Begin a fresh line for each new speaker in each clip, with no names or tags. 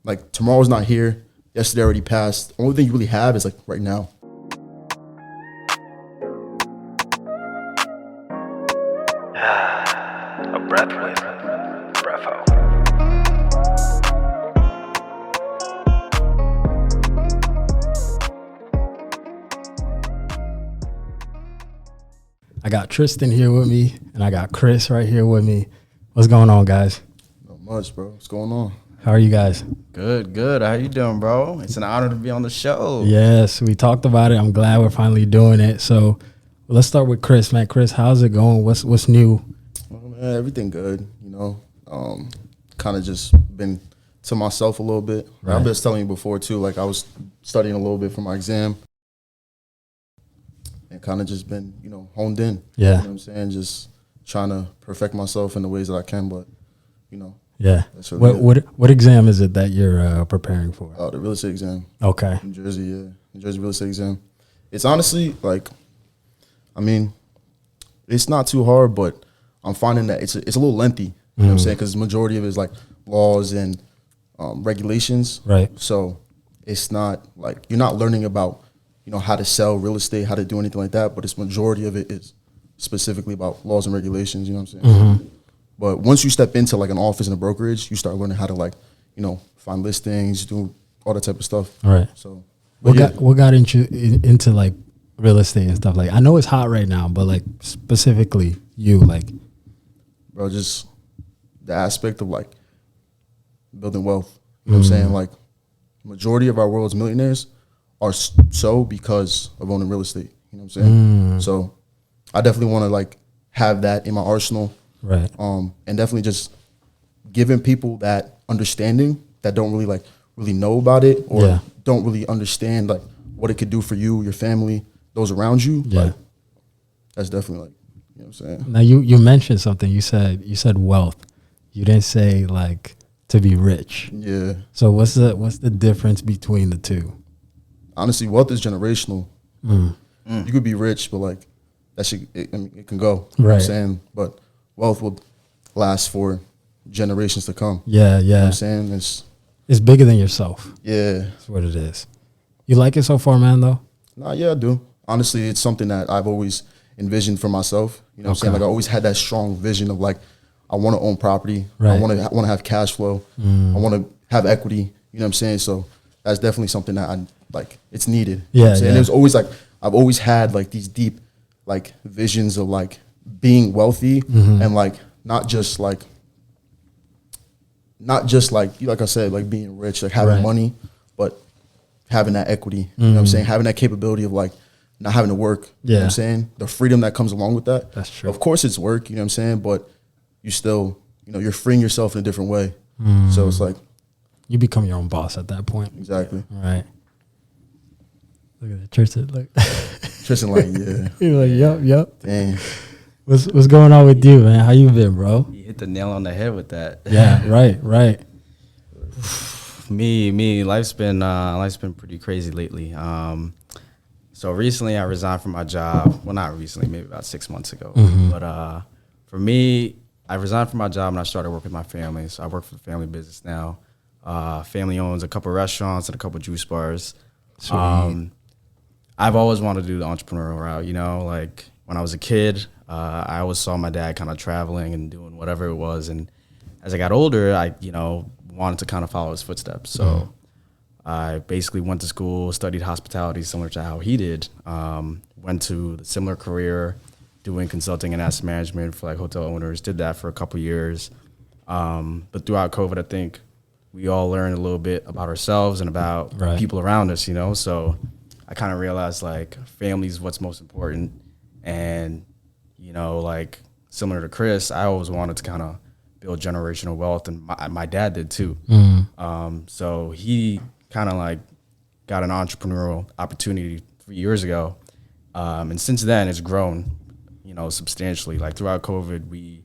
like tomorrow's not here. Yesterday already passed. The only thing you really have is like right now.
A breath with Brefo.
I got Tristan here with me, and I got Chris right here with me. What's going on, guys?
Not much, bro. What's going on?
How are you guys?
Good. How you doing, bro? It's an honor to be on the show.
Yes, we talked about it. I'm glad we're finally doing it. So let's start with Chris, man. Chris, how's it going? What's new?
Well, man, everything good, you know. Kind of just been to myself a little bit.
Right.
I've been telling you before, too, like I was studying a little bit for my exam. And kind of just been, you know, honed in.
Yeah.
You know what I'm saying? Just trying to perfect myself in the ways that I can, but, you know.
Yeah.
That's really
What exam is it that you're preparing for?
the real estate exam.
Okay.
New Jersey, yeah. New Jersey real estate exam. It's honestly, like, I mean, it's not too hard, but I'm finding that it's a little lengthy. You know what I'm saying? Because the majority of it is, like, laws and regulations.
Right.
So it's not, like, you're not learning about, you know, how to sell real estate, how to do anything like that, but its majority of it is specifically about laws and regulations, you know what I'm saying?
Mm-hmm.
But once you step into, like, an office and a brokerage, you start learning how to, like, you know, find listings, do all that type of stuff.
All right.
So
What got into like real estate and stuff? Like, I know it's hot right now, but like specifically you, like,
bro, just the aspect of, like, building wealth. You know what I'm saying? Like, majority of our world's millionaires are so because of owning real estate. You know what I'm saying? So I definitely want to, like, have that in my arsenal.
right.
And definitely just giving people that understanding that don't really know about it or don't really understand, like, what it could do for you, your family, those around you.
Yeah.
Like, that's definitely, like, you know what I'm saying?
Now you mentioned something. You said wealth. You didn't say like to be rich.
Yeah.
So what's the difference between the two?
Honestly, wealth is generational. You could be rich, but, like, that shit, it can go. You know what I'm saying? But wealth will last for generations to come.
Yeah,
You know what
yeah.
I'm saying?
It's bigger than yourself.
Yeah.
That's what it is. You like it so far, man, though?
Nah, yeah, I do. Honestly, it's something that I've always envisioned for myself. You know what I'm saying? Like, I always had that strong vision of, like, I want to own property.
Right.
I want to have cash flow. I want to have equity. You know what I'm saying? So that's definitely something that I, like, it's needed. You know what I'm saying?
Yeah.
It was always, like, I've always had, like, these deep, like, visions of, like, being wealthy and, like, not just like like I said, like, being rich, like, having money, but having that equity. You know what I'm saying? Having that capability of, like, not having to work. You know what I'm saying? The freedom that comes along with that.
That's true.
Of course it's work, you know what I'm saying? But you still, you know, you're freeing yourself in a different way. So it's like,
You become your own boss at that point.
exactly.
Right. Look at that. Tristan, look.
Tristan, like, yeah.
You're like, yep.
Dang.
What's going on with you, man? How you been, bro?
You hit the nail on the head with that.
Yeah, right.
Me, life's been pretty crazy lately. So recently I resigned from my job. Well, not recently, maybe about 6 months ago. But for me, I resigned from my job and I started working with my family. So I work for the family business now. Family owns a couple restaurants and a couple juice bars. I've always wanted to do the entrepreneurial route, you know, like when I was a kid, I always saw my dad kind of traveling and doing whatever it was. And as I got older, I, you know, wanted to kind of follow his footsteps. So I basically went to school, studied hospitality similar to how he did, went to the similar career doing consulting and asset management for, like, hotel owners, did that for a couple years. But throughout COVID, I think we all learned a little bit about ourselves and about people around us, you know? So I kind of realized, like, family is what's most important. And, you know, like, similar to Chris, I always wanted to kind of build generational wealth, and my dad did too. So he kind of, like, got an entrepreneurial opportunity 3 years ago. And since then, it's grown, you know, substantially. Like, throughout COVID, we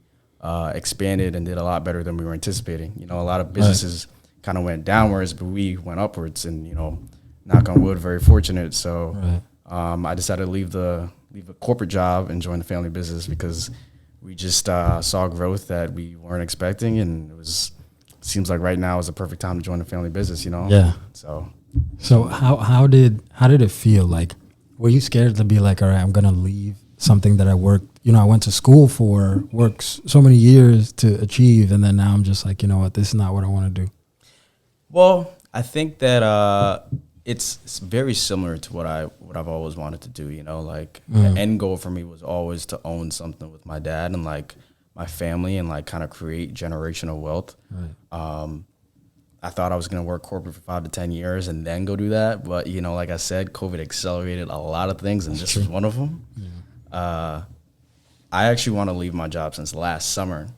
expanded and did a lot better than we were anticipating. You know, a lot of businesses kind of went downwards, but we went upwards, and, you know, knock on wood, very fortunate. So I decided to leave the corporate job and join the family business because we just saw growth that we weren't expecting, and it was seems like right now is the perfect time to join a family business, you know?
Yeah.
So
how did it feel? Like, were you scared to be like, all right, I'm gonna leave something that I worked, I went to school for, worked so many years to achieve, and then now I'm just like, you know what, this is not what I want to do?
Well, I think that it's very similar to what I've always wanted to do. Like the end goal for me was always to own something with my dad and like my family and like kind of create generational wealth. Right. I thought I was going to work corporate for 5 to 10 years and then go do that. But, like I said, COVID accelerated a lot of things, and this was one of them. Yeah. I actually want to leave my job since last summer,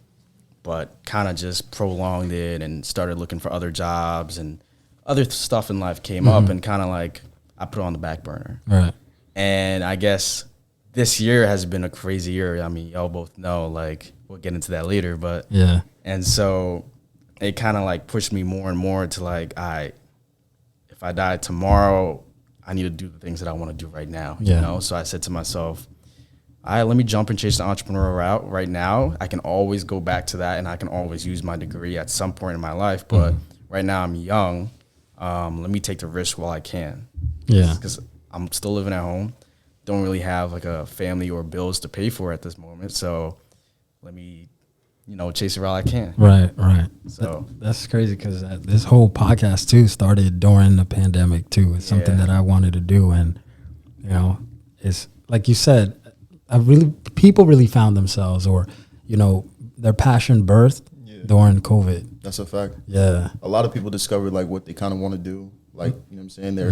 but kind of just prolonged it and started looking for other jobs, and other stuff in life came up, and kind of like I put it on the back burner.
Right.
And I guess this year has been a crazy year. I mean, y'all both know, like, we'll get into that later, but
yeah.
And so it kind of like pushed me more and more to like, if I die tomorrow, I need to do the things that I want to do right now.
Yeah.
So I said to myself, let me jump and chase the entrepreneurial route right now. I can always go back to that, and I can always use my degree at some point in my life. But right now I'm young. Let me take the risk while I can.
Yeah.
Because I'm still living at home. Don't really have like a family or bills to pay for at this moment. So let me, chase it while I can.
Right.
So
that's crazy, because this whole podcast too started during the pandemic too. It's something that I wanted to do, and it's like you said, people really found themselves, or their passion birthed during COVID.
That's a fact.
Yeah,
a lot of people discovered like what they kind of want to do. Like, what I'm saying, they're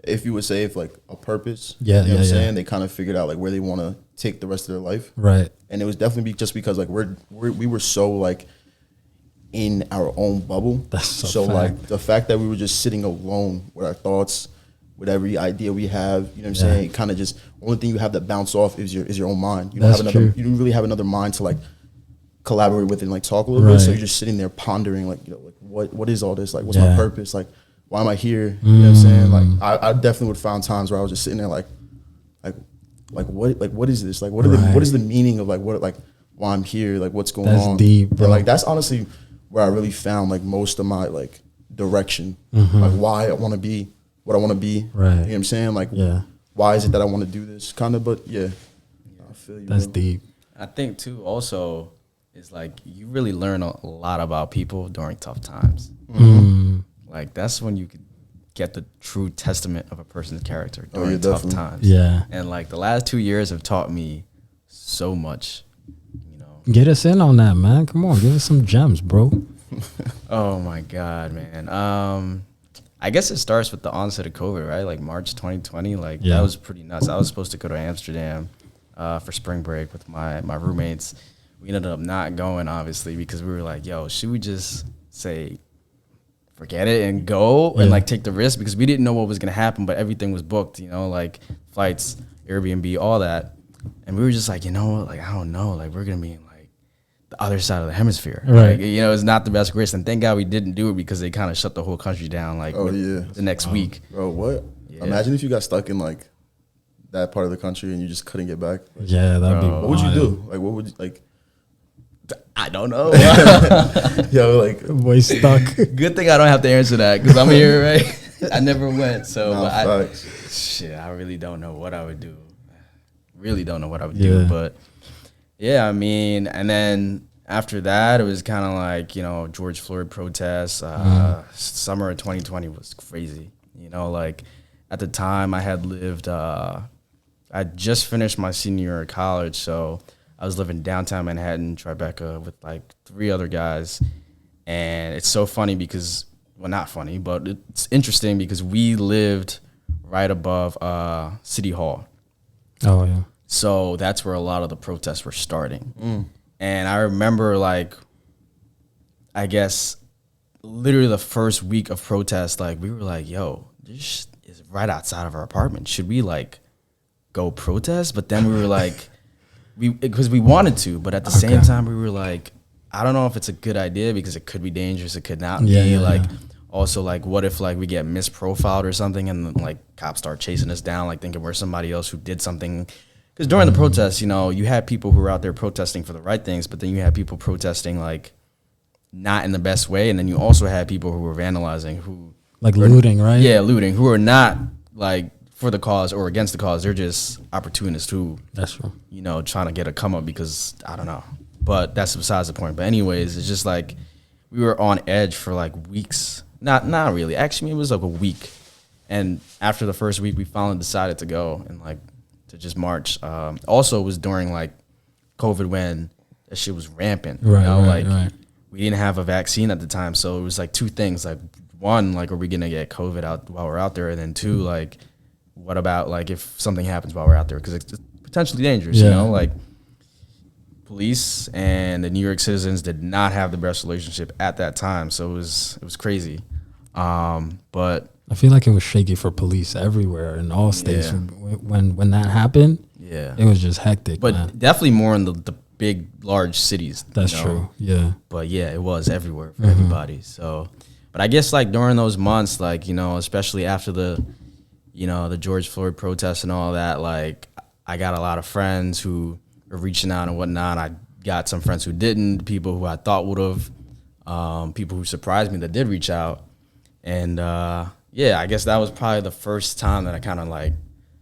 if you would say if like a purpose.
Yeah,
what I'm saying, they kind of figured out like where they want to take the rest of their life.
Right.
And it was definitely just because like we were so like in our own bubble.
That's
so like the fact that we were just sitting alone with our thoughts, with every idea we have, you know what I'm saying? Kind of just only thing you have that bounce off is your own mind. You don't have another. You don't really have another mind to like collaborate with and like talk a little bit. So you're just sitting there pondering like, like what is all this? Like, what's my purpose? Like, why am I here? You know what I'm saying? Like, I definitely would find times where I was just sitting there like what is this? Like, what is the meaning of like why I'm here? Like, what's going on?
That's deep, bro.
And, like, that's honestly where I really found like most of my like direction, like why I want to be what I want to be.
Right.
You know what I'm saying? Like, why is it that I want to do this? Kind of, but I feel you.
That's
bro.
deep.
I think too also is like you really learn a lot about people during tough times. Like that's when you could get the true testament of a person's character during tough times.
Yeah.
And like the last 2 years have taught me so much,
Get us in on that, man. Come on, give us some gems, bro.
Oh my God, man. I guess it starts with the onset of COVID, right? Like March 2020. Like that was pretty nuts. I was supposed to go to Amsterdam for spring break with my roommates. We ended up not going, obviously, because we were like, yo, should we just say forget it and go and like take the risk? Because we didn't know what was going to happen, but everything was booked, like flights, Airbnb, all that. And we were just like, like, I don't know, like we're going to be in like the other side of the hemisphere.
Right.
Like, it's not the best risk. And thank God we didn't do it, because they kind of shut the whole country down like the next week.
Bro, what? Yeah. Imagine if you got stuck in like that part of the country and you just couldn't get back. Like,
that'd be
what would you do? Like, what would you like?
I don't know.
Yo, like,
boy stuck.
Good thing I don't have to answer that, because I'm here, right? I never went, so I really don't know what I would do. Really don't know what I would do, but I mean, and then after that, it was kind of like George Floyd protests. Summer of 2020 was crazy. Like at the time, I had lived. I just finished my senior year of college, so I was living downtown Manhattan, Tribeca, with like 3 other guys. And it's so funny because, well, not funny, but it's interesting because we lived right above City Hall.
Oh, yeah.
So that's where a lot of the protests were starting. And I remember, like, I guess literally the first week of protests, like, we were like, yo, this is right outside of our apartment. Should we, like, go protest? But then we were like, because we wanted to, but at the same time, we were like, I don't know if it's a good idea, because it could be dangerous. It could not be. Also, like, what if, like, we get misprofiled or something, and, like, cops start chasing us down, like, thinking we're somebody else who did something. Because during the protests, you had people who were out there protesting for the right things, but then you had people protesting, like, not in the best way, and then you also had people who were vandalizing, who
like looting, right?
Yeah, looting, who are not like for the cause or against the cause. They're just opportunists who,
That's true.
you know, trying to get a come up because I don't know. But that's besides the point. But anyways, it's just like we were on edge for like weeks. Not really. Actually, it was like a week. And after the first week, we finally decided to go and like to just march. Also, it was during like COVID when that shit was rampant.
Right,
you know,
right.
We didn't have a vaccine at the time, so it was like two things. Like one, like are we gonna get COVID out while we're out there, and then two, like what about like if something happens while we're out there because it's potentially dangerous. You know, like police and the New York citizens did not have the best relationship at that time, so it was crazy. But
I feel like it was shaky for police everywhere in all states. When that happened, it was just hectic.
But
man.
definitely more in the big, large cities.
That's true. Yeah.
But yeah, it was everywhere for everybody. So, but I guess like during those months, like, you know, especially after the George Floyd protests and all that, like I got a lot of friends who were reaching out and whatnot. I got some friends who didn't, people who I thought would have, people who surprised me that did reach out. And yeah, I guess that was probably the first time that I kind of like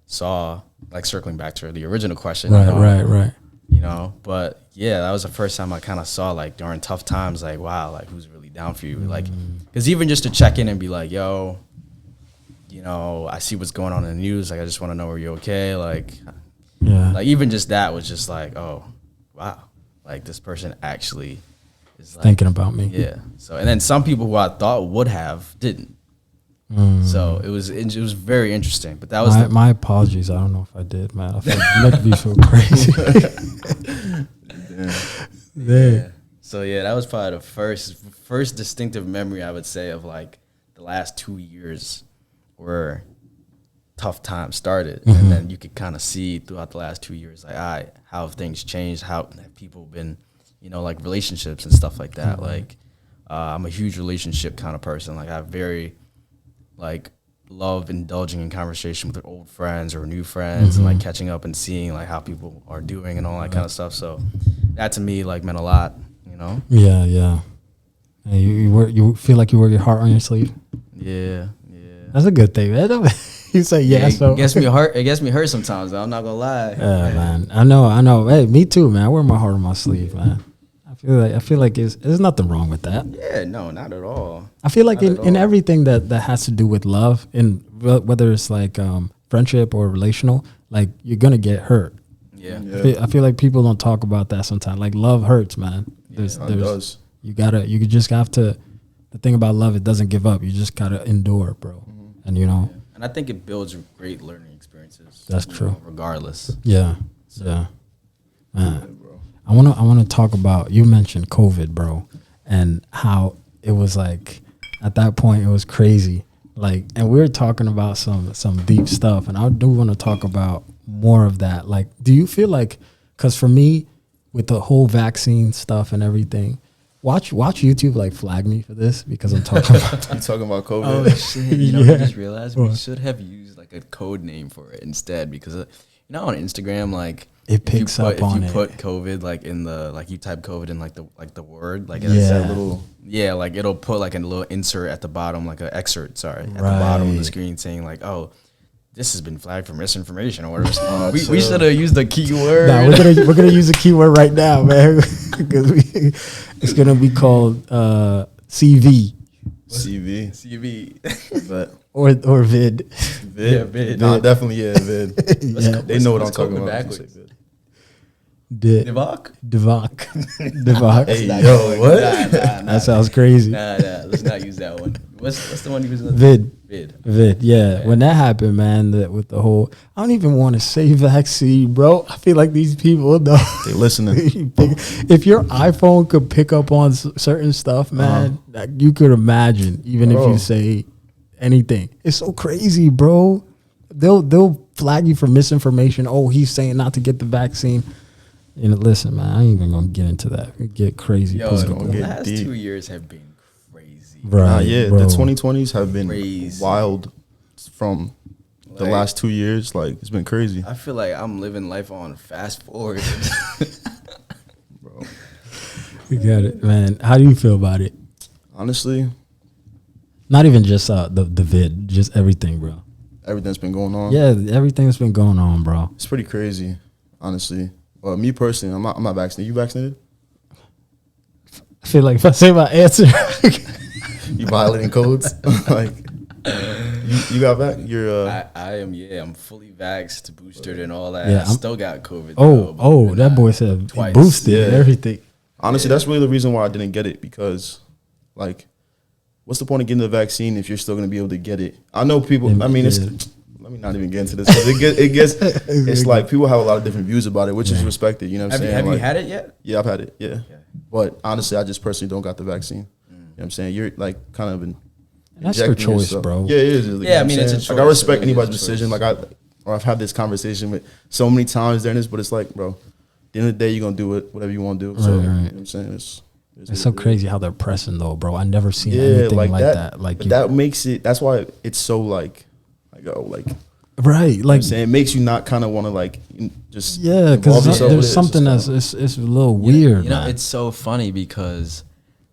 saw, like circling back to the original question.
Right.
You know, but yeah, that was the first time I kind of saw like during tough times, like, wow, like who's really down for you? Like, because even just to check in and be like, yo, you know, I see what's going on in the news. Like, I just want to know are you okay? Like, like even just that was just like, oh, wow, like this person actually is like,
thinking about me.
Yeah. So, and then some people who I thought would have didn't. So it was very interesting. But that was
my apologies. I don't know if I did, man. I feel like me so crazy.
Yeah. So yeah, that was probably the first distinctive memory I would say of like the last 2 years where tough times started, and then you could kind of see throughout the last 2 years, like, all right, how have things changed? How have people been, you know, like relationships and stuff like that. Like, I'm a huge relationship kind of person. Like, I very like love indulging in conversation with old friends or new friends and like catching up and seeing like how people are doing and all that kind of stuff. So that to me like meant a lot, you know?
Yeah. And you feel like you wear your heart on your sleeve?
Yeah.
That's a good thing, man. You say so
it gets me hurt sometimes though, I'm not gonna lie.
Yeah, man. I know. Hey, me too, man. I wear my heart on my sleeve, man. I feel like there's nothing wrong with that.
Yeah, no, not at all.
I feel like in everything that has to do with love, in whether it's like friendship or relational, like you're gonna get hurt.
Yeah.
I feel like people don't talk about that sometimes. Like love hurts, man.
It does.
You just have to. The thing about love, it doesn't give up. You just gotta endure, bro. And you know.
And I think it builds great learning experiences.
That's true.
Regardless.
Yeah. Man. I wanna talk about, you mentioned COVID, bro, and how it was like at that point it was crazy. Like, and we were talking about some deep stuff, and I do want to talk about more of that. Like, do you feel like, because for me, with the whole vaccine stuff and everything, watch YouTube like flag me for this because I'm talking about
You talking about COVID?
Oh shit! You know, I just realized we should have used like a code name for it instead, because you know on Instagram, like
it picks up on it.
If you put COVID like in the, like you type COVID in like the word, like
it's that
little,
like it'll put like a little insert at the bottom, like an excerpt, at the bottom of the screen saying like, oh, this has been flagged for misinformation or whatever. We should have used the keyword.
Nah, we're gonna use a keyword right now, man, because it's gonna be called CV.
CV. But
or vid.
Yeah, vid.
Nah, definitely vid. They know what I'm talking about.
Devoc.
Hey, yo, what?
That sounds
crazy.
Nah, let's not use that one. What's the one you was
Vid. Yeah. When that happened, man, with the whole, I don't even want to say vaccine, bro. I feel like these people know.
They listening.
If your iPhone could pick up on certain stuff, man, that you could imagine, even if you say anything. It's so crazy, bro. They'll flag you for misinformation. Oh, he's saying not to get the vaccine. You know, listen, man, I ain't even gonna get into that. It get crazy.
Yo, the last 2 years have been crazy.
Right,
the 2020s have been
crazy.
Wild from the last 2 years. Like, it's been crazy.
I feel like I'm living life on fast forward.
Bro.
You got it, man. How do you feel about it?
Honestly,
Not even just the vid, just everything, bro.
everything's been going on.
Yeah, everything's been going on, bro.
It's pretty crazy, honestly. Well, me personally, I'm not vaccinated. You vaccinated?
I feel like if I say my answer,
You violating codes? Like, you got back? You're
I am, I'm fully vaxxed, boosted, and all that.
Yeah,
I still got COVID.
that boy said he
twice.
boosted
Yeah.
everything.
honestly, that's really the reason why I didn't get it, because, like, what's the point of getting the vaccine if you're still going to be able to get it? I know people. I mean, let me not even get into this. 'Cause it gets it's like people have a lot of different views about it, which is respected. You know what I'm saying?
Have you
Like,
had it yet?
Yeah, I've had it. Yeah, but honestly, I just personally don't got the vaccine. You know what I'm saying? You're like kind of
That's your
injecting
choice,
yourself.
bro.
Yeah, it is. You know what
I
I'm
mean, it's a
saying? Like, I
choice.
respect
It really
anybody's
is a
decision.
choice.
Like I've had this conversation with so many times during this, but it's like, bro, at the end of the day, you're gonna do it, whatever you want to do. So
Right.
you know what I'm saying?
It's so crazy how they're pressing though, bro. I never seen
Yeah,
anything
like
like that. Like
but that makes it. That's why it's so like
right,
I'm
like
saying it makes you not kind of want to like just
yeah,
involve
because
yourself with
there's
it.
something
It's
that's
just
it's a little weird.
You know,
man.
it's so funny because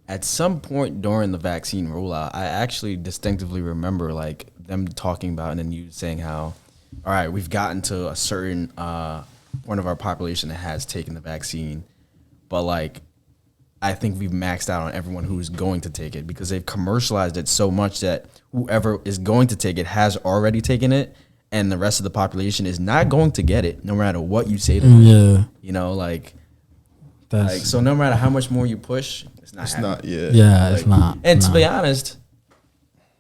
at some point during the vaccine rollout, I actually distinctively remember like them talking about in the news saying how, all right, we've gotten to a certain point of our population that has taken the vaccine, but like I think we've maxed out on everyone who's going to take it because they've commercialized it so much that whoever is going to take it has already taken it, and the rest of the population is not going to get it no matter what you say to them.
Yeah,
You know, like
that's
so no matter how much more you push, it's not happening.
not. Yeah.
yeah, it's not.
And to
nah.
be honest,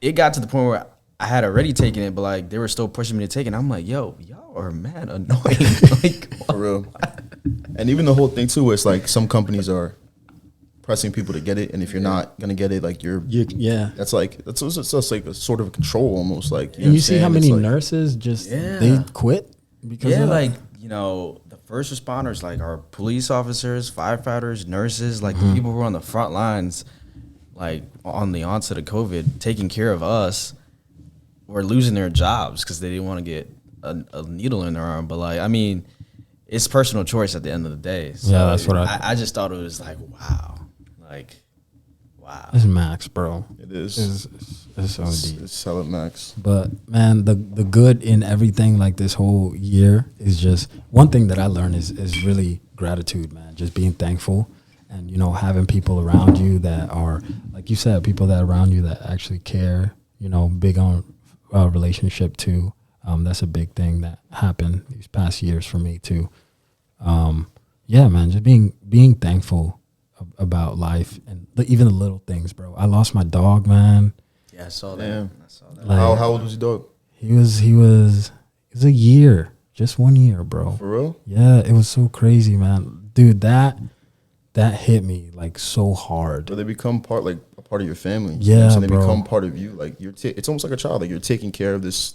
it got to the point where I had already taken it, but like they were still pushing me to take it. And I'm like, yo, y'all are mad annoying. Like,
For real. And even the whole thing too, where it's like some companies are pressing people to get it, and if you're not gonna get it, like
yeah.
that's just like a sort of control almost. Like
And you see how many
like,
nurses just
Yeah.
they quit because
yeah,
of that?
like, you know, the first responders, like our police officers, firefighters, nurses, like the people who were on the front lines, like on the onset of COVID, taking care of us, were losing their jobs because they didn't want to get a needle in their arm. But like, I mean, it's personal choice at the end of the day. So
Yeah, that's what
I just thought it was like, wow.
It's max, bro.
It is.
It's so deep.
It's hella max.
But man, the good in everything, like this whole year, is just one thing that I learned is really gratitude, man. Just being thankful, and having people around you that are, like you said, people that are around you that actually care. Big on relationship too. That's a big thing that happened these past years for me too. Yeah, man, just being thankful about life and even the little things, bro. I lost my dog, man.
Yeah, I saw that.
Damn.
I saw that.
Like,
How old was your dog?
He was a year, just 1 year, bro.
For real?
Yeah, it was so crazy, man. Dude, that hit me like so hard.
But they become a part of your family.
Yeah,
So they
bro.
become part of you. Like it's almost like a child. Like you're taking care of this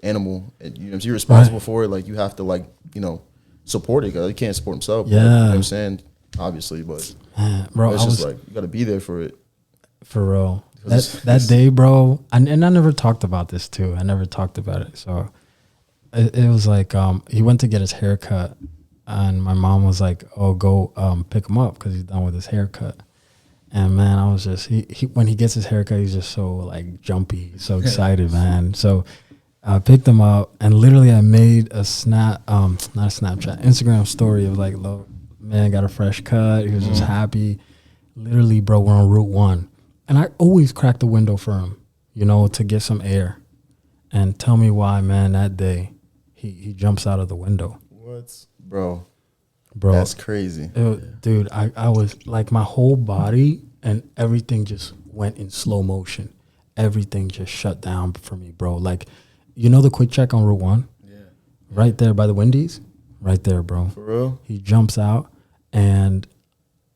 animal, and so you're responsible for it. Like you have to support it because he can't support himself.
Yeah.
You know what I'm saying? Obviously, but
Man, bro,
it's
I
just
was
like you got to be there for it.
for real.
Because
That day, bro, and I never talked about this too. I never talked about it. So it was like he went to get his haircut, and my mom was like, "Oh, go pick him up because he's done with his haircut." And man, I was just he when he gets his haircut, he's just so like jumpy, so excited, man. So I picked him up, and literally I made a not a Snapchat, Instagram story of like, "Look, man, got a fresh cut." He was just happy. Literally, bro, we're on Route 1. And I always crack the window for him, to get some air. And tell me why, man, that day he jumps out of the window.
What, bro?
Bro,
That's crazy.
Dude, I was like, my whole body and everything just went in slow motion. Everything just shut down for me, bro. Like, the quick check on Route 1?
Yeah.
Right there by the Wendy's? Right there, bro.
For real?
He jumps out, and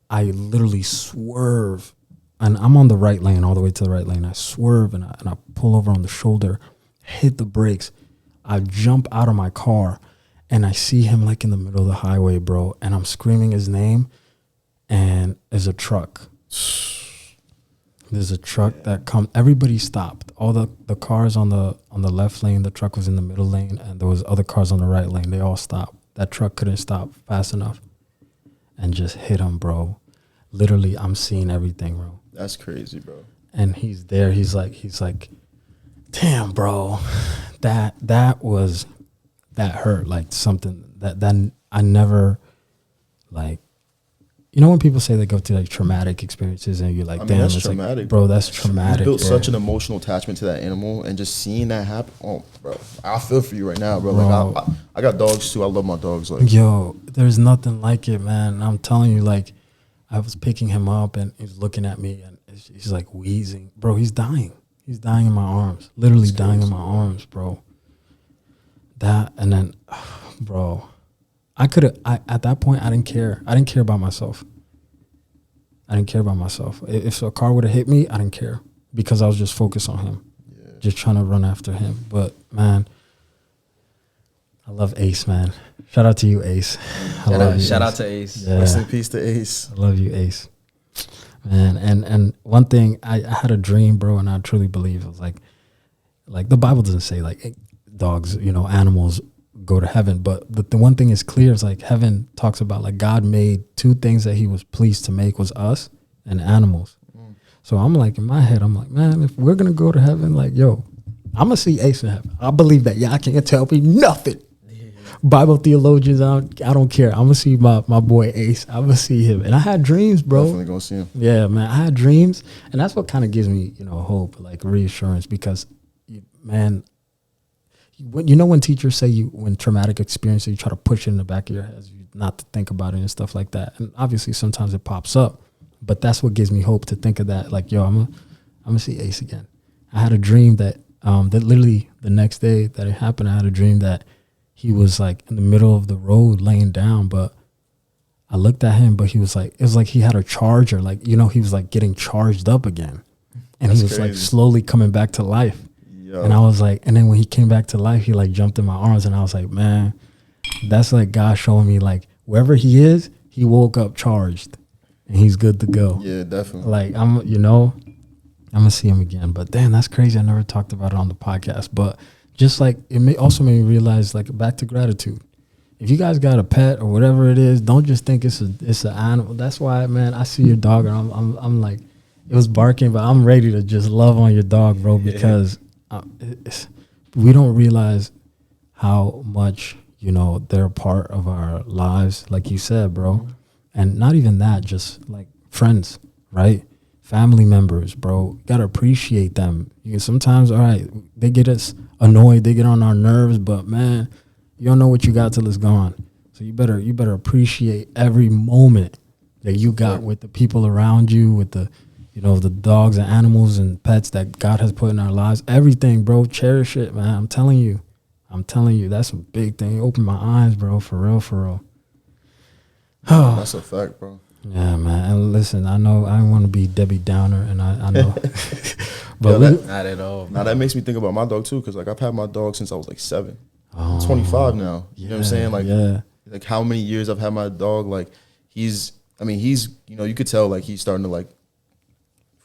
I literally swerve, and I'm on the right lane, all the way to the right lane. I swerve, and I pull over on the shoulder, hit the brakes. I jump out of my car, and I see him like in the middle of the highway, bro, and I'm screaming his name, and there's a truck. There's a truck that comes. Everybody stopped. All the cars on the left lane, the truck was in the middle lane, and there was other cars on the right lane. They all stopped. That truck couldn't stop fast enough, and just hit him, bro. literally I'm seeing everything, bro.
That's crazy, bro.
And he's there. He's like, damn, bro, that hurt. Like something that I never, like, you know when people say they go through like traumatic experiences and you're like, damn,
that's
it's
traumatic,
like, bro, that's traumatic.
You built
bro.
such an emotional attachment to that animal, and just seeing that happen. Oh, bro, I feel for you right now, bro. Like I got dogs too. I love my dogs. Like,
yo, there's nothing like it, man. I'm telling you, like, I was picking him up and he's looking at me and he's like wheezing, bro. He's dying. He's dying in my arms. Literally dying in my arms, bro. That, and then, bro, at that point, I didn't care. I didn't care about myself. If a car would have hit me, I didn't care because I was just focused on him, just trying to run after him. But, man, I love Ace, man. Shout out to you, Ace.
Shout out to Ace.
Yeah.
rest in peace to Ace.
I love you, Ace. Man, and one thing, I had a dream, bro, and I truly believe it was like the Bible doesn't say like dogs, animals go to heaven, but the one thing is clear is like heaven talks about like God made two things that he was pleased to make was us and animals. So I'm like, in my head, I'm like, man, if we're gonna go to heaven, like, yo, I'm gonna see Ace in heaven. I believe that. Yeah, I can't tell me nothing. Bible theologians, I don't care. I'm gonna see my boy Ace. I'm gonna see him. And I had dreams, bro.
Definitely gonna see him.
Yeah, man. I had dreams, and that's what kind of gives me, hope, like reassurance, because, man, when teachers say when traumatic experiences, you try to push it in the back of your head, not to think about it and stuff like that. And obviously, sometimes it pops up, but that's what gives me hope to think of that. Like, yo, I'm gonna see Ace again. I had a dream that literally the next day that it happened, I had a dream that he was like in the middle of the road laying down, but I looked at him, but it was like he had a charger, like, he was like getting charged up again. And
That's
he was
crazy.
like slowly coming back to life.
Yo.
And I was like, and then when he came back to life, he like jumped in my arms, and I was like, man, that's like God showing me like wherever he is, he woke up charged and he's good to go.
Yeah, definitely.
Like I'm gonna see him again. But damn, that's crazy. I never talked about it on the podcast, but just like it also made me realize, like, back to gratitude. If you guys got a pet or whatever it is, don't just think it's an animal. That's why, man, I see your dog and I'm like, it was barking, but I'm ready to just love on your dog, bro, because we don't realize how much they're a part of our lives, like you said, bro. And not even that, just like friends, right? Family members, bro. You gotta appreciate them. Sometimes, all right, they get us annoyed, they get on our nerves, but man, you don't know what you got till it's gone. So you better appreciate every moment that you got with the people around you, with the the dogs and animals and pets that God has put in our lives. Everything, bro. Cherish it, man. I'm telling you, that's a big thing. You open my eyes, bro. For real.
That's a fact, bro.
Yeah, man. And listen, I know I don't want to be Debbie Downer, and I know, but
Not at all.
Now that makes me think about my dog too, because like I've had my dog since I was like 7.
Oh,
I'm 25 now. You know what I'm saying? Like, like how many years I've had my dog. Like he's you could tell like he's starting to like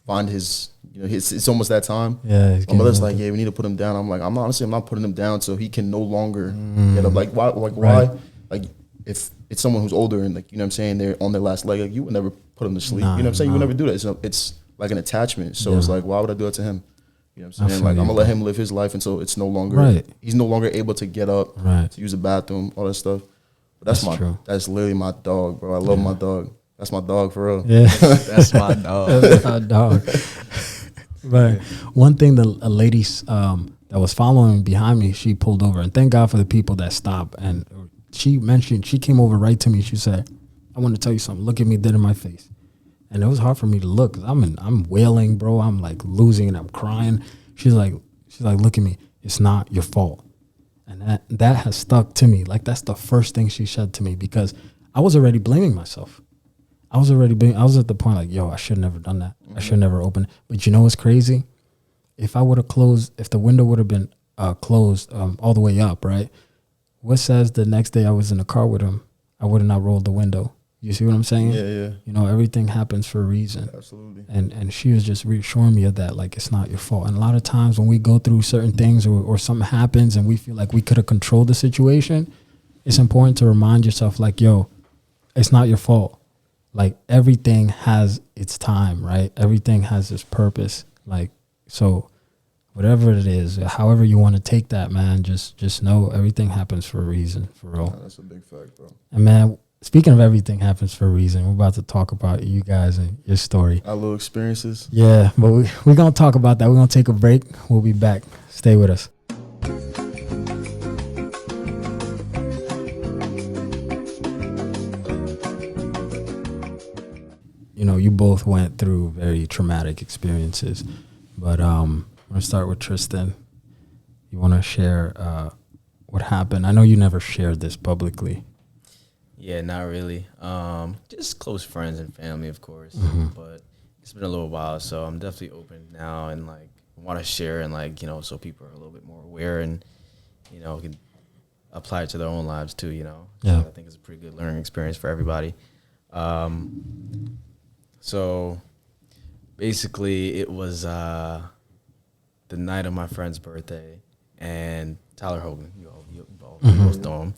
find his, it's almost that time.
Yeah.
My mother's like, yeah, we need to put him down. I'm like, I'm not putting him down so he can no longer get up. Like why?
Right.
Like if it's someone who's older and like, I'm saying, they're on their last leg, like you would never put them to sleep.
Nah,
you know what I'm saying?
nah.
You would never do that. It's like an attachment. So it's like, why would I do that to him? You know what I'm
I
saying?
feel
Like
you,
I'm gonna
bro.
let him live his life until it's no longer he's no longer able to get up,
Right.
to use the bathroom, all that stuff. But
True.
that's literally my dog, bro. I love my dog. That's my dog for real.
Yeah.
That's my dog.
That's my dog. Right. One thing, a lady that was following behind me, she pulled over, and thank God for the people that stopped. And she came over right to me. She said, "I want to tell you something. Look at me dead in my face." And it was hard for me to look, 'cause I'm wailing, bro. I'm like losing and I'm crying. She's like, look at me. It's not your fault. And that has stuck to me. Like that's the first thing she said to me, because I was already blaming myself. I was at the point like, yo, I should have never done that. I should never open it. But you know what's crazy? If the window would have been closed all the way up, right? What says the next day I was in the car with him, I would have not rolled the window. You see what I'm saying?
Yeah.
Everything happens for a reason.
Absolutely.
And she was just reassuring me of that, like it's not your fault. And a lot of times when we go through certain things or something happens and we feel like we could have controlled the situation, it's important to remind yourself like, yo, it's not your fault. like everything has its time, right? Everything has its purpose. Like, so whatever it is, however you want to take that, man, just know everything happens for a reason, for real.
Nah, that's a big fact, bro.
And man, speaking of everything happens for a reason, we're about to talk about you guys and your story.
Our little experiences.
Yeah, but we're going to talk about that. We're going to take a break. We'll be back. Stay with us. You know, you both went through very traumatic experiences, but I'm going to start with Tristan. You want to share what happened? I know you never shared this publicly.
Yeah, not really. Just close friends and family, of course. But it's been a little while, so I'm definitely open now and like want to share and like, you know, so people are a little bit more aware and, you know, can apply it to their own lives too, you know.
Yeah.
So I think it's a pretty good learning experience for everybody. So basically it was the night of my friend's birthday, and Tyler Hogan, you all both know him.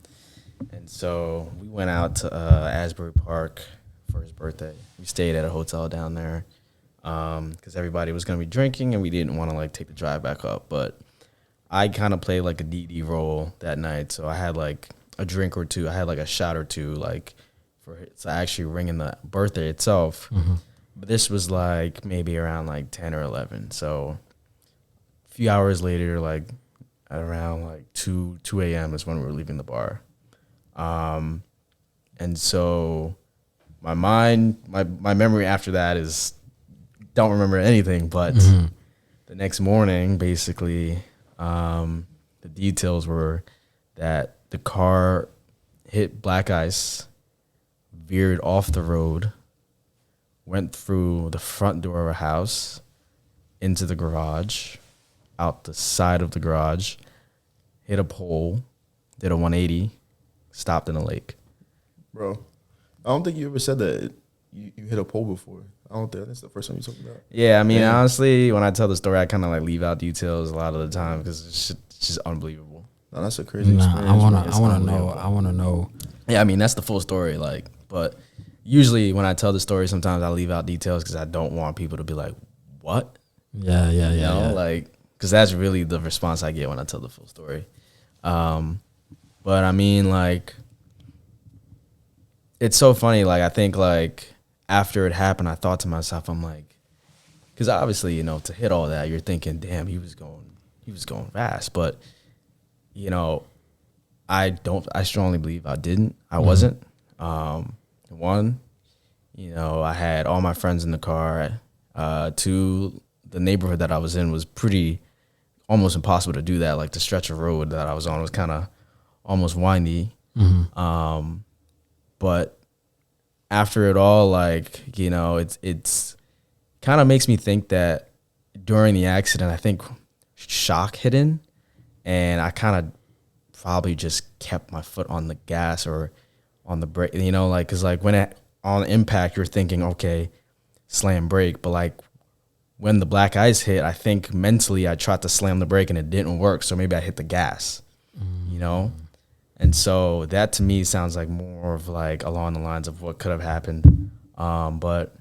And so we went out to Asbury Park for his birthday. We stayed at a hotel down there because everybody was going to be drinking, and we didn't want to like take the drive back up. But I kind of played like a DD role that night, so I had like a drink or two. I had like a shot or two, like for actually ringing the birthday itself. But this was like maybe around like 10 or 11. So a few hours later, like at around like 2 a.m. is when we were leaving the bar. And so my memory after that is don't remember anything, but the next morning, basically, the details were that the car hit black ice, veered off the road, went through the front door of a house, into the garage, out the side of the garage, hit a pole, did a 180, stopped in a lake.
Bro, I don't think you ever said that you hit a pole before. I don't think that's the first time you talked about it.
Yeah, I mean, honestly, when I tell the story, I kind of like leave out details a lot of the time because it's just unbelievable.
No, that's a crazy experience.
I want to know.
Yeah, I mean, that's the full story, like, but usually when I tell the story, sometimes I leave out details because I don't want people to be like, what?
Yeah.
You know, like, because that's really the response I get when I tell the full story. But I mean, like, it's so funny. Like, I think, like, after it happened, I thought to myself, I'm like, because obviously, you know, to hit all that, you're thinking, damn, he was going fast. But, you know, I strongly believe I didn't. I wasn't. One, you know, I had all my friends in the car. Two, the neighborhood that I was in was pretty almost impossible to do that. Like the stretch of road that I was on was kind of almost windy. But after it all, like, you know, it's kind of makes me think that during the accident, I think shock hit in, and I kind of probably just kept my foot on the gas or on the brake, you know, like, cause like when on impact, you're thinking, okay, slam brake. But like when the black ice hit, I think mentally I tried to slam the brake and it didn't work. So maybe I hit the gas, you know? And so that to me sounds like more of like along the lines of what could have happened. But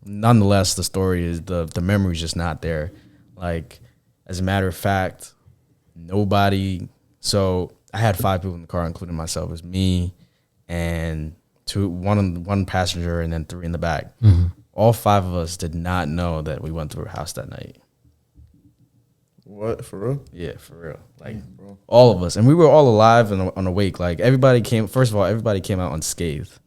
nonetheless, the story is the memory's just not there. Like, as a matter of fact, nobody, so I had 5 people in the car, including myself. It was me and one passenger and then 3 in the back. All 5 of us did not know that we went through a house that night.
What, for real?
Yeah, for real. Like,
bro.
all of us. And we were all alive and awake. Like, everybody came out unscathed.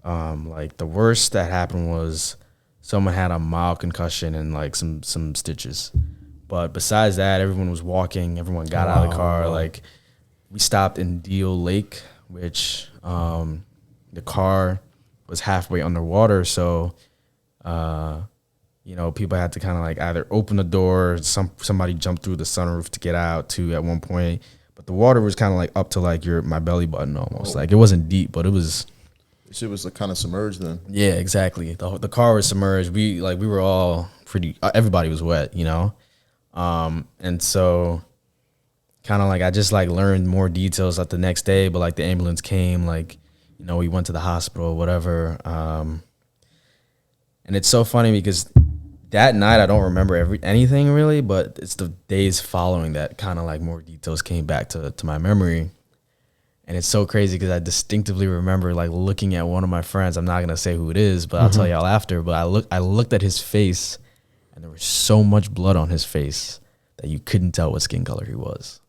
Like, the worst that happened was someone had a mild concussion and, like, some stitches. But besides that, everyone was walking. Everyone got out of the car. Like, we stopped in Deal Lake, which the car was halfway underwater. So, you know, people had to kind of like either open the door, somebody jumped through the sunroof to get out too at one point. But the water was kind of like up to like my belly button almost. Like, it wasn't deep, but it was.
Shit was like kind of submerged then.
Yeah, exactly. The car was submerged. We were all everybody was wet, you know? And so kind of like I just like learned more details like the next day, but like the ambulance came, like, you know, we went to the hospital, whatever. And it's so funny because that night I don't remember anything really, but it's the days following that kind of like more details came back to my memory. And it's so crazy because I distinctively remember like looking at one of my friends. I'm not gonna say who it is, but I'll tell y'all after. But I looked at his face, and there was so much blood on his face that you couldn't tell what skin color he was.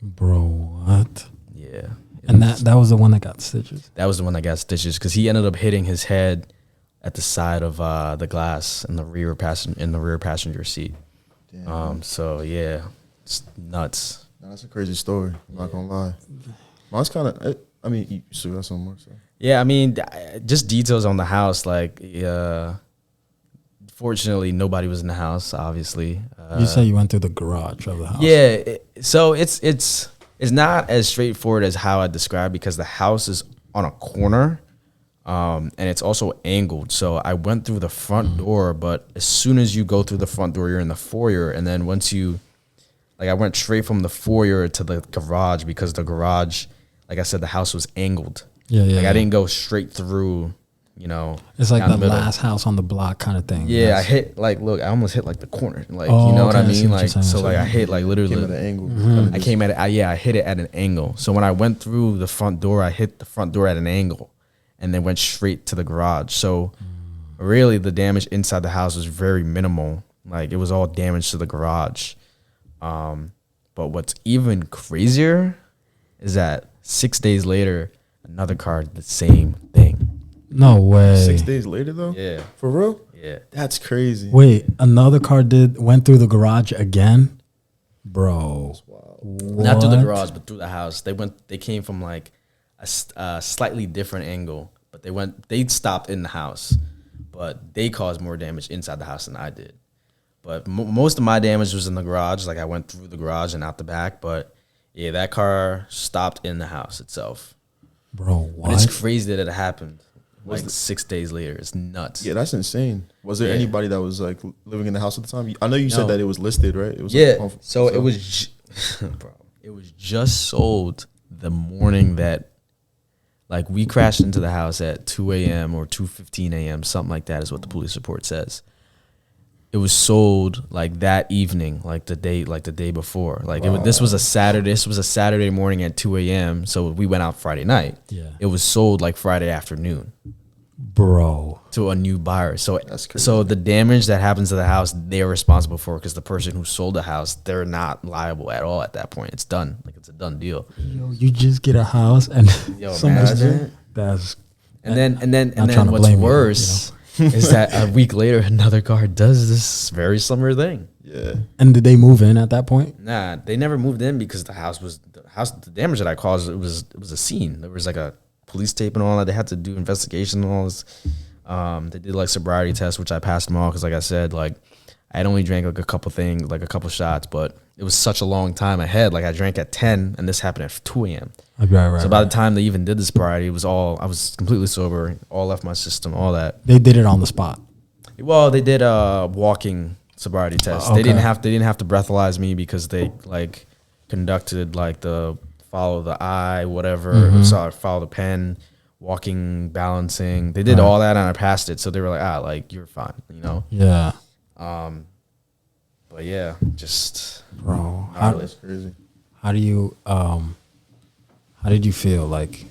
Bro, what?
Yeah.
And that was the one that got stitches?
That was the one that got stitches because he ended up hitting his head at the side of the glass in the rear passenger seat. So yeah, it's nuts.
That's a crazy story. I'm not gonna lie. Mine's kind of. I mean, you still got some more. So.
Yeah, I mean, just details on the house. Like, fortunately, nobody was in the house. Obviously,
You say you went through the garage of the house.
Yeah, so it's not as straightforward as how I described because the house is on a corner, and it's also angled. So I went through the front door, but as soon as you go through the front door, you're in the foyer, and then once you, like, I went straight from the foyer to the garage because the garage, like I said, the house was angled.
Yeah.
I didn't go straight through. You know,
it's like
down
the
middle.
last house on the block kind of thing.
Yeah,
That's,
I hit I almost hit like the corner, like you know what I mean, like so like I hit like literally.
Came at an angle.
I came at it. I hit it at an angle. So when I went through the front door, I hit the front door at an angle, and then went straight to the garage. So really, the damage inside the house was very minimal. Like it was all damage to the garage. But what's even crazier is that 6 days later, another car did the same thing.
No way.
6 days later, though?
Yeah.
For real?
Yeah.
That's crazy.
Wait, another car went through the garage again? Bro.
Not through the garage, but through the house. They came from like a slightly different angle, but they stopped in the house, but they caused more damage inside the house than I did. But most of my damage was in the garage. Like I went through the garage and out the back, but yeah, that car stopped in the house itself.
Bro, what?
But it's crazy that it happened. Like 6 days later, it's nuts.
Yeah, that's insane. Was there
Yeah.
anybody that was like living in the house at the time? I know you said
No.
that it was listed, right? It was
Yeah.
like,
So it was, bro. It was just sold the morning that, like, we crashed into the house at 2 a.m. or 2:15 a.m. Something like that is what the police report says. It was sold like that evening, like the day before. Like this was a Saturday. This was a Saturday morning at 2 a.m. So we went out Friday night.
Yeah.
It was sold like Friday afternoon.
Bro.
To a new buyer. So
That's crazy.
so the damage that happens to the house, they're responsible for because the person who sold the house, they're not liable at all at that point. It's done. Like it's a done deal.
Yo, you just get a house and
Yo,
someone's
imagine.
that's
And then
Not trying to
what's
blame you,
worse is that a week later another car does this very similar thing.
Yeah.
and did they move in at that point?
Nah, they never moved in because the damage that I caused, it was a scene. There was like a police tape and all that. They had to do investigation and all this. They did like sobriety tests, which I passed them all because, like I said, like I had only drank like a couple shots, but it was such a long time ahead. Like I drank at 10, and this happened at 2 a.m.
Right.
So by the time they even did the sobriety, I was completely sober, all left my system, all that.
They did it on the spot.
Well, they did a walking sobriety test.
Okay.
They didn't have to breathalyze me because they like conducted like the follow the eye, whatever, follow the pen, walking, balancing. They did all that and I passed it. So they were like, like you're fine, you know?
Yeah.
But yeah, just
Bro.
That's crazy.
How did you feel like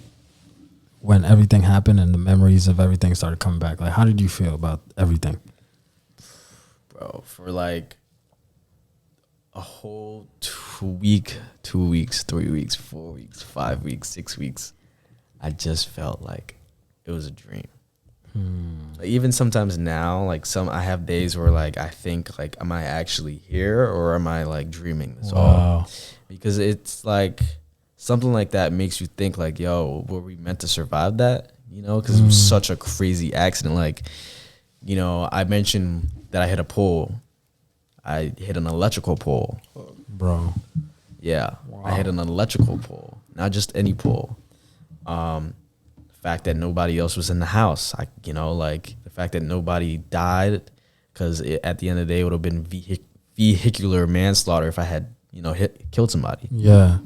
when everything happened and the memories of everything started coming back? Like, how did you feel about everything?
bro, for like a whole 2 weeks, 3 weeks, 4 weeks, 5 weeks, 6 weeks, I just felt like it was a dream. Like even sometimes now, like I have days where like I think like, am I actually here or am I like dreaming this all? Because it's like something like that makes you think like, yo, were we meant to survive that? You know, because it was such a crazy accident. Like, you know, I mentioned that I hit a pole. I hit an electrical pole.
Bro.
Yeah, I hit an electrical pole, not just any pole. The fact that nobody else was in the house, like the fact that nobody died, because at the end of the day, it would have been vehicular manslaughter if I had, killed somebody.
Yeah.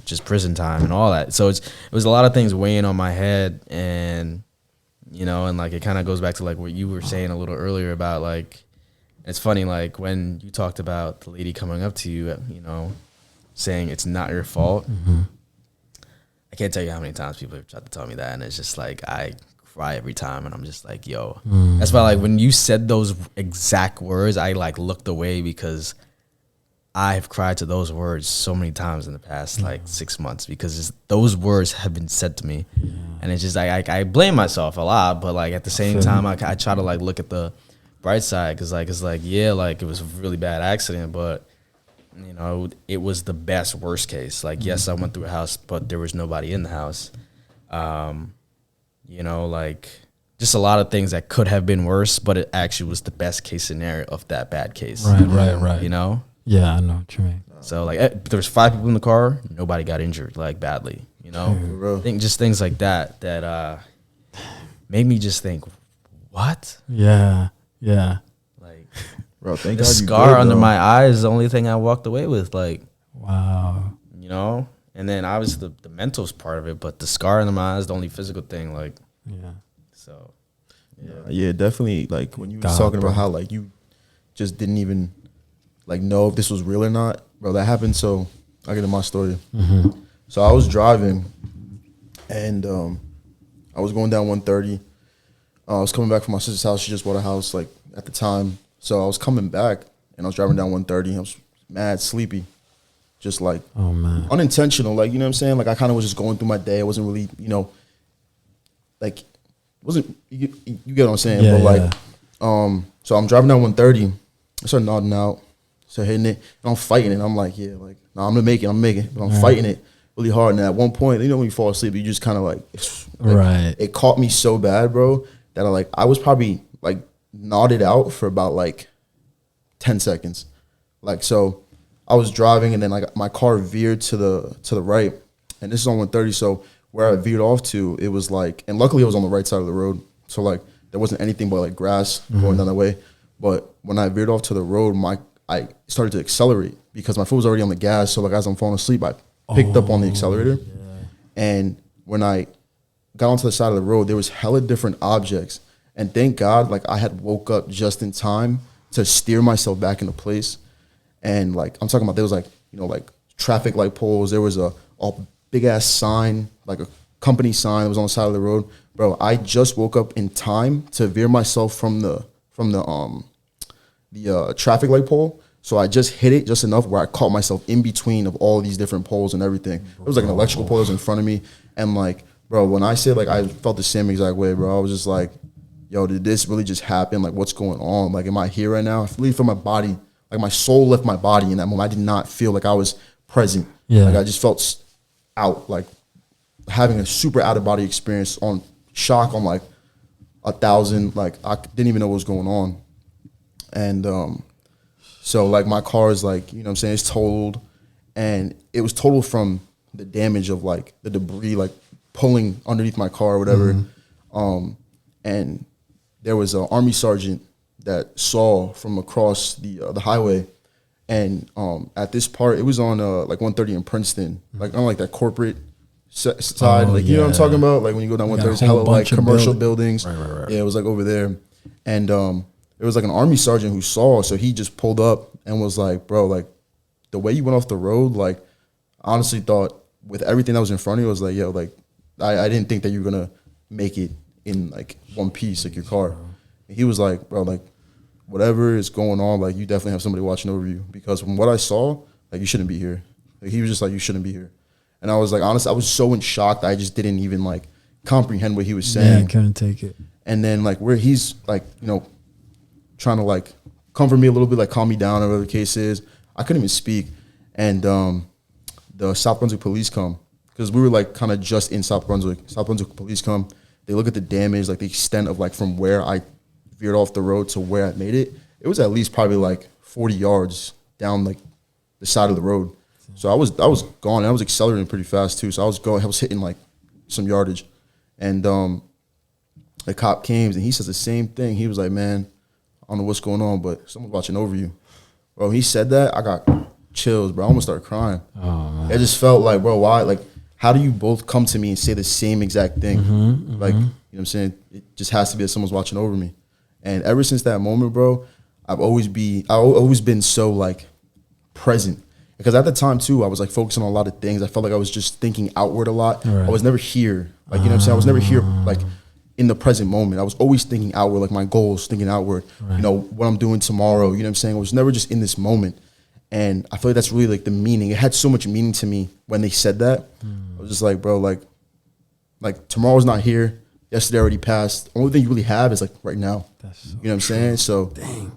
just prison time and all that. So it was a lot of things weighing on my head, and and like it kind of goes back to like what you were saying a little earlier about like, it's funny, like when you talked about the lady coming up to you, saying it's not your fault.
Mm-hmm.
I can't tell you how many times people have tried to tell me that, and it's just like I cry every time, and I'm just like, yo. That's why like when you said those exact words, I like looked away, because I've cried to those words so many times in the past like 6 months, because those words have been said to me, and it's just like I blame myself a lot, but like at the same time I try to like look at the bright side, because like it's like, yeah, like it was a really bad accident, but it was the best worst case. Like, yes, I went through a house, but there was nobody in the house. Like just a lot of things that could have been worse, but it actually was the best case scenario of that bad case.
Right. Yeah, I know what you mean.
So like there was 5 people in the car, nobody got injured like badly. Just things like that made me just think, what?
Yeah.
Like,
Bro, thank
the
God you
scar
good,
under
though.
my eye is the only thing I walked away with. Like,
Wow.
and then obviously the mental's part of it, but the scar under my eye is the only physical thing. Like,
Yeah.
so
Yeah, definitely. Like when you was
God,
talking
bro.
about how like you just didn't even like know if this was real or not, bro. That happened. So I get to my story. So I was driving, and I was going down 130. I was coming back from my sister's house. She just bought a house like at the time. So I was coming back, and I was driving down 130. I was mad sleepy, just like
Oh man.
unintentional. Like, you know what I'm saying? Like I kind of was just going through my day. I wasn't really, like wasn't you get what I'm saying?
Yeah,
but like,
yeah.
so I'm driving down 130. I start nodding out, start hitting it, and I'm fighting it. I'm like, yeah, like, no, I'm gonna make it, but I'm fighting it really hard. And at one point, when you fall asleep, you just kind of like,
Right.
It caught me so bad, bro, that I was probably like nodded out for about like 10 seconds. Like, so I was driving, and then like my car veered to the right, and this is on 130. So where I veered off to, it was like, and luckily it was on the right side of the road. So like there wasn't anything but like grass going down that way. But when I veered off to the road, I started to accelerate because my foot was already on the gas. So like as I'm falling asleep, I picked up on the accelerator. And when I got onto the side of the road, there was hella different objects. And thank God, like I had woke up just in time to steer myself back into place. And like I'm talking about, there was like, like traffic light poles. There was a big ass sign, like a company sign that was on the side of the road. Bro, I just woke up in time to veer myself from the traffic light pole. So I just hit it just enough where I caught myself in between of all these different poles and everything. It was like an electrical pole that was in front of me. And like, bro, when I said like I felt the same exact way, bro, I was just like, yo, did this really just happen? Like, what's going on? Like, am I here right now? I really feel my body, like my soul left my body in that moment. I did not feel like I was present.
Yeah.
Like I just felt out, like having a super out of body experience, on shock on like 1,000. Like I didn't even know what was going on. And so like my car is like, you know what I'm saying, it's totaled, and it was totaled from the damage of like the debris like pulling underneath my car or whatever. And there was an Army sergeant that saw from across the highway, and at this part, it was on like 130 in Princeton, like on like that corporate side, like you know what I'm talking about, like when you go down 130, it's hella like commercial buildings.
Right.
Yeah, it was like over there, and it was like an Army sergeant who saw, so he just pulled up and was like, bro, like the way you went off the road, like I honestly thought with everything that was in front of you, I was like, yo, like I didn't think that you were gonna make it in like one piece, like your car. And he was like, bro, like whatever is going on, like you definitely have somebody watching over you, because from what I saw, like you shouldn't be here. Like he was just like, you shouldn't be here. And I was like, honestly, I was so in shock that I just didn't even like comprehend what he was saying.
Yeah, I couldn't take it.
And then like where he's like, trying to like comfort me a little bit, like calm me down or whatever the case is, I couldn't even speak. And the South Brunswick police come, because we were like kind of just in South Brunswick. South Brunswick police come, they look at the damage, like the extent of like from where I veered off the road to where I made it. It was at least probably like 40 yards down like the side of the road. So I was gone, and I was accelerating pretty fast too. So I was hitting like some yardage. And the cop came, and he says the same thing. He was like, man, I don't know what's going on, but someone's watching over you. Bro, he said that, I got chills, bro. I almost started crying.
Oh man.
It just felt like, bro, why? Like, how do you both come to me and say the same exact thing? Like, you know what I'm saying? It just has to be that someone's watching over me. And ever since that moment, bro, I've always been so like present. Because at the time too, I was like focusing on a lot of things. I felt like I was just thinking outward a lot. I was never here. Like, you know what I'm saying? I was never here like in the present moment. I was always thinking outward, like my goals, thinking outward, you know, what I'm doing tomorrow. You know what I'm saying? I was never just in this moment. And I feel like that's really like the meaning. It had so much meaning to me when they said that. I was just like, bro, like tomorrow's not here. Yesterday already passed. The only thing you really have is like right now.
That's so
you know what I'm saying? So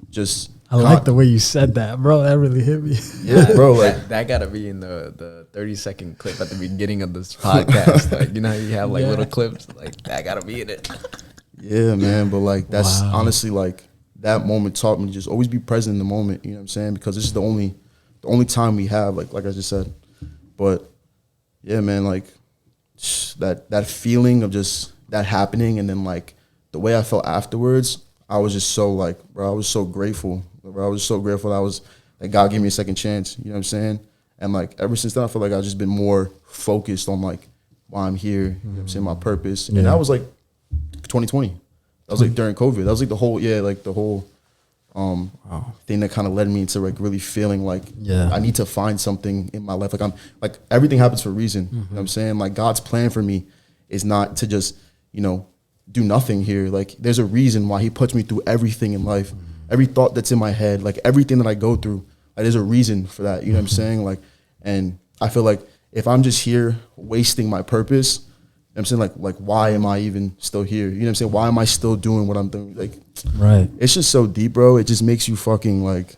just
I like the way you said that, bro. That really hit me.
Yeah, bro. Like
that gotta be in the 30-second clip at the beginning of this podcast. Like, you know how you have like little clips? Like that gotta be in it.
Yeah, man. But like that's honestly like that moment taught me to just always be present in the moment. You know what I'm saying? Because this is the only time we have. Like I just said. But yeah, man. Like that feeling of just that happening, and then like the way I felt afterwards, I was just so like, bro, I was so grateful. Bro, I was so grateful that God gave me a second chance. You know what I'm saying? And like ever since then, I feel like I've just been more focused on like why I'm here. You know what I'm saying? My purpose. And that was like 2020. That was like during COVID. That was like the whole thing that kind of led me into like really feeling like I need to find something in my life. Like I'm like everything happens for a reason. You know what I'm saying? Like God's plan for me is not to just, you know, do nothing here. Like there's a reason why he puts me through everything in life. Every thought that's in my head, like everything that I go through, like, there's a reason for that. You know what I'm saying? Like, and I feel like if I'm just here wasting my purpose, you know what I'm saying, like why am I even still here? You know what I'm saying? Why am I still doing what I'm doing? Like, it's just so deep, bro. It just makes you fucking like,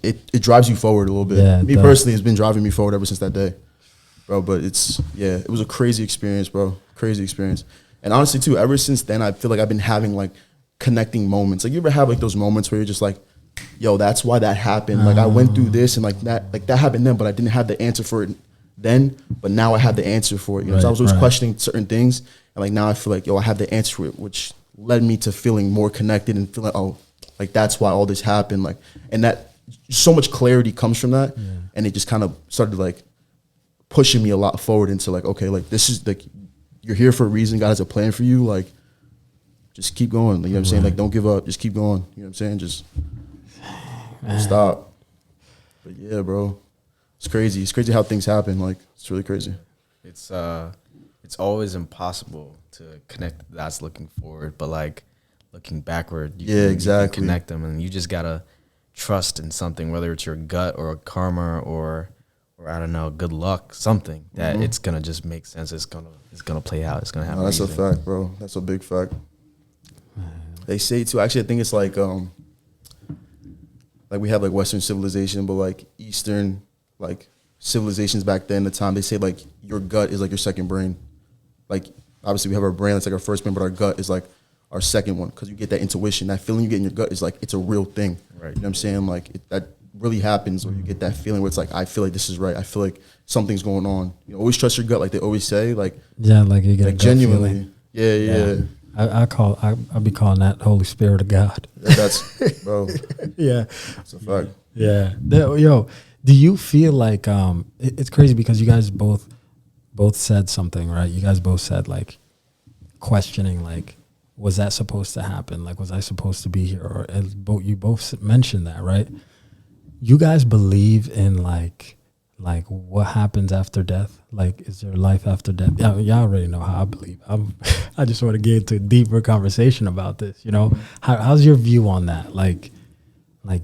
it drives you forward a little bit.
Yeah,
me personally, it's been driving me forward ever since that day, bro. But it was a crazy experience, bro. Crazy experience. And honestly too, ever since then, I feel like I've been having like connecting moments. Like you ever have like those moments where you're just like, yo, that's why that happened. Like I went through this and like that happened then, but I didn't have the answer for it then, but now I have the answer for it. You know, so I was always questioning certain things, and like now I feel like, yo, I have the answer for it, which led me to feeling more connected and feeling, oh, like that's why all this happened. Like, and that so much clarity comes from that, and it just kind of started like pushing me a lot forward into like, okay, like this is like, you're here for a reason. God has a plan for you. Like, just keep going. You know what I'm saying? Like, don't give up. Just keep going. You know what I'm saying? Just don't stop. But yeah, bro, it's crazy. It's crazy how things happen. Like, it's really crazy.
It's always impossible to connect the dots looking forward, but like looking backward, you can connect them, and you just gotta trust in something, whether it's your gut or karma or I don't know, good luck, something that it's gonna just make sense. It's gonna play out. It's gonna happen.
No, that's a fact, bro. That's a big fact. They say too. Actually, I think it's like we have like Western civilization, but like Eastern like civilizations back then, the time, they say like your gut is like your second brain. Like obviously we have our brain that's like our first brain, but our gut is like our second one, because you get that intuition, that feeling you get in your gut is like it's a real thing. Right. You know what I'm saying? Like that really happens, or you get that feeling where it's like I feel like this is right. I feel like something's going on. You know, always trust your gut, like they always say. Like
like you get
like genuinely. Yeah.
I be calling that Holy Spirit of God.
That's bro.
Yeah,
it's a fact.
Yeah, yo, do you feel like it's crazy because you guys both said something, right? You guys both said like questioning, like, was that supposed to happen? Like, was I supposed to be here? Or you both mentioned that, right? You guys believe in like what happens after death? Like, is there life after death? Yeah, y'all already know how I believe. I just want to get into a deeper conversation about this. You know, how's your view on that? Like,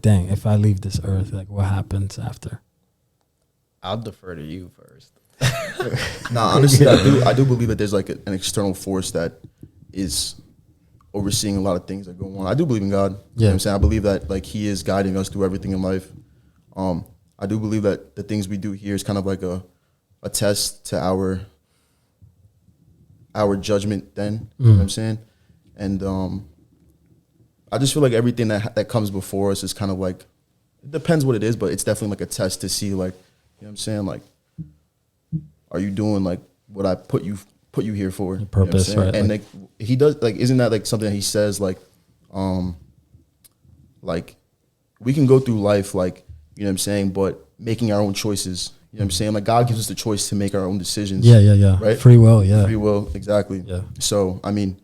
dang, if I leave this earth, like, what happens after?
I'll defer to you first.
Nah, honestly, I do believe that there's like an external force that is overseeing a lot of things that go on. I do believe in God. You know what I'm saying? I believe that like He is guiding us through everything in life. I do believe that the things we do here is kind of like a test to our judgment then. You know what I'm saying? And I just feel like everything that comes before us is kind of like, it depends what it is, but it's definitely like a test to see, like, you know what I'm saying? Like, are you doing like what I put you here for?
The purpose,
you know what I'm saying?
right?
And like He does, like, isn't that like something that He says, like we can go through life, like, you know what I'm saying, but making our own choices. You know what I'm saying? Like God gives us the choice to make our own decisions.
Yeah.
Right?
Free will, yeah.
Free will, exactly.
Yeah.
So, I mean,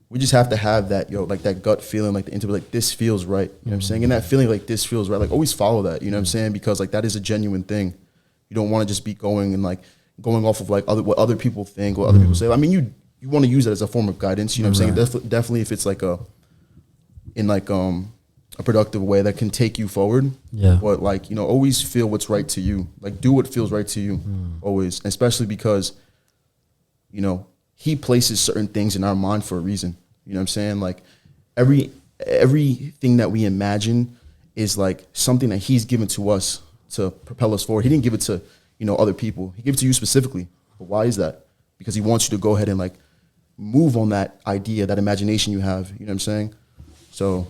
we just have to have that, like that gut feeling, like the intuition, like this feels right. You know what I'm saying? And that feeling like this feels right, like always follow that, you know what I'm saying? Because like that is a genuine thing. You don't want to just be going off of like what other people think or other people say. I mean, you want to use that as a form of guidance, you know what I'm saying? Definitely if it's like a productive way that can take you forward.
Yeah.
But like, always feel what's right to you. Like do what feels right to you always, especially because, he places certain things in our mind for a reason. You know what I'm saying? Like everything that we imagine is like something that he's given to us to propel us forward. He didn't give it to, other people. He gave it to you specifically. But why is that? Because he wants you to go ahead and like move on that idea, that imagination you have. You know what I'm saying? So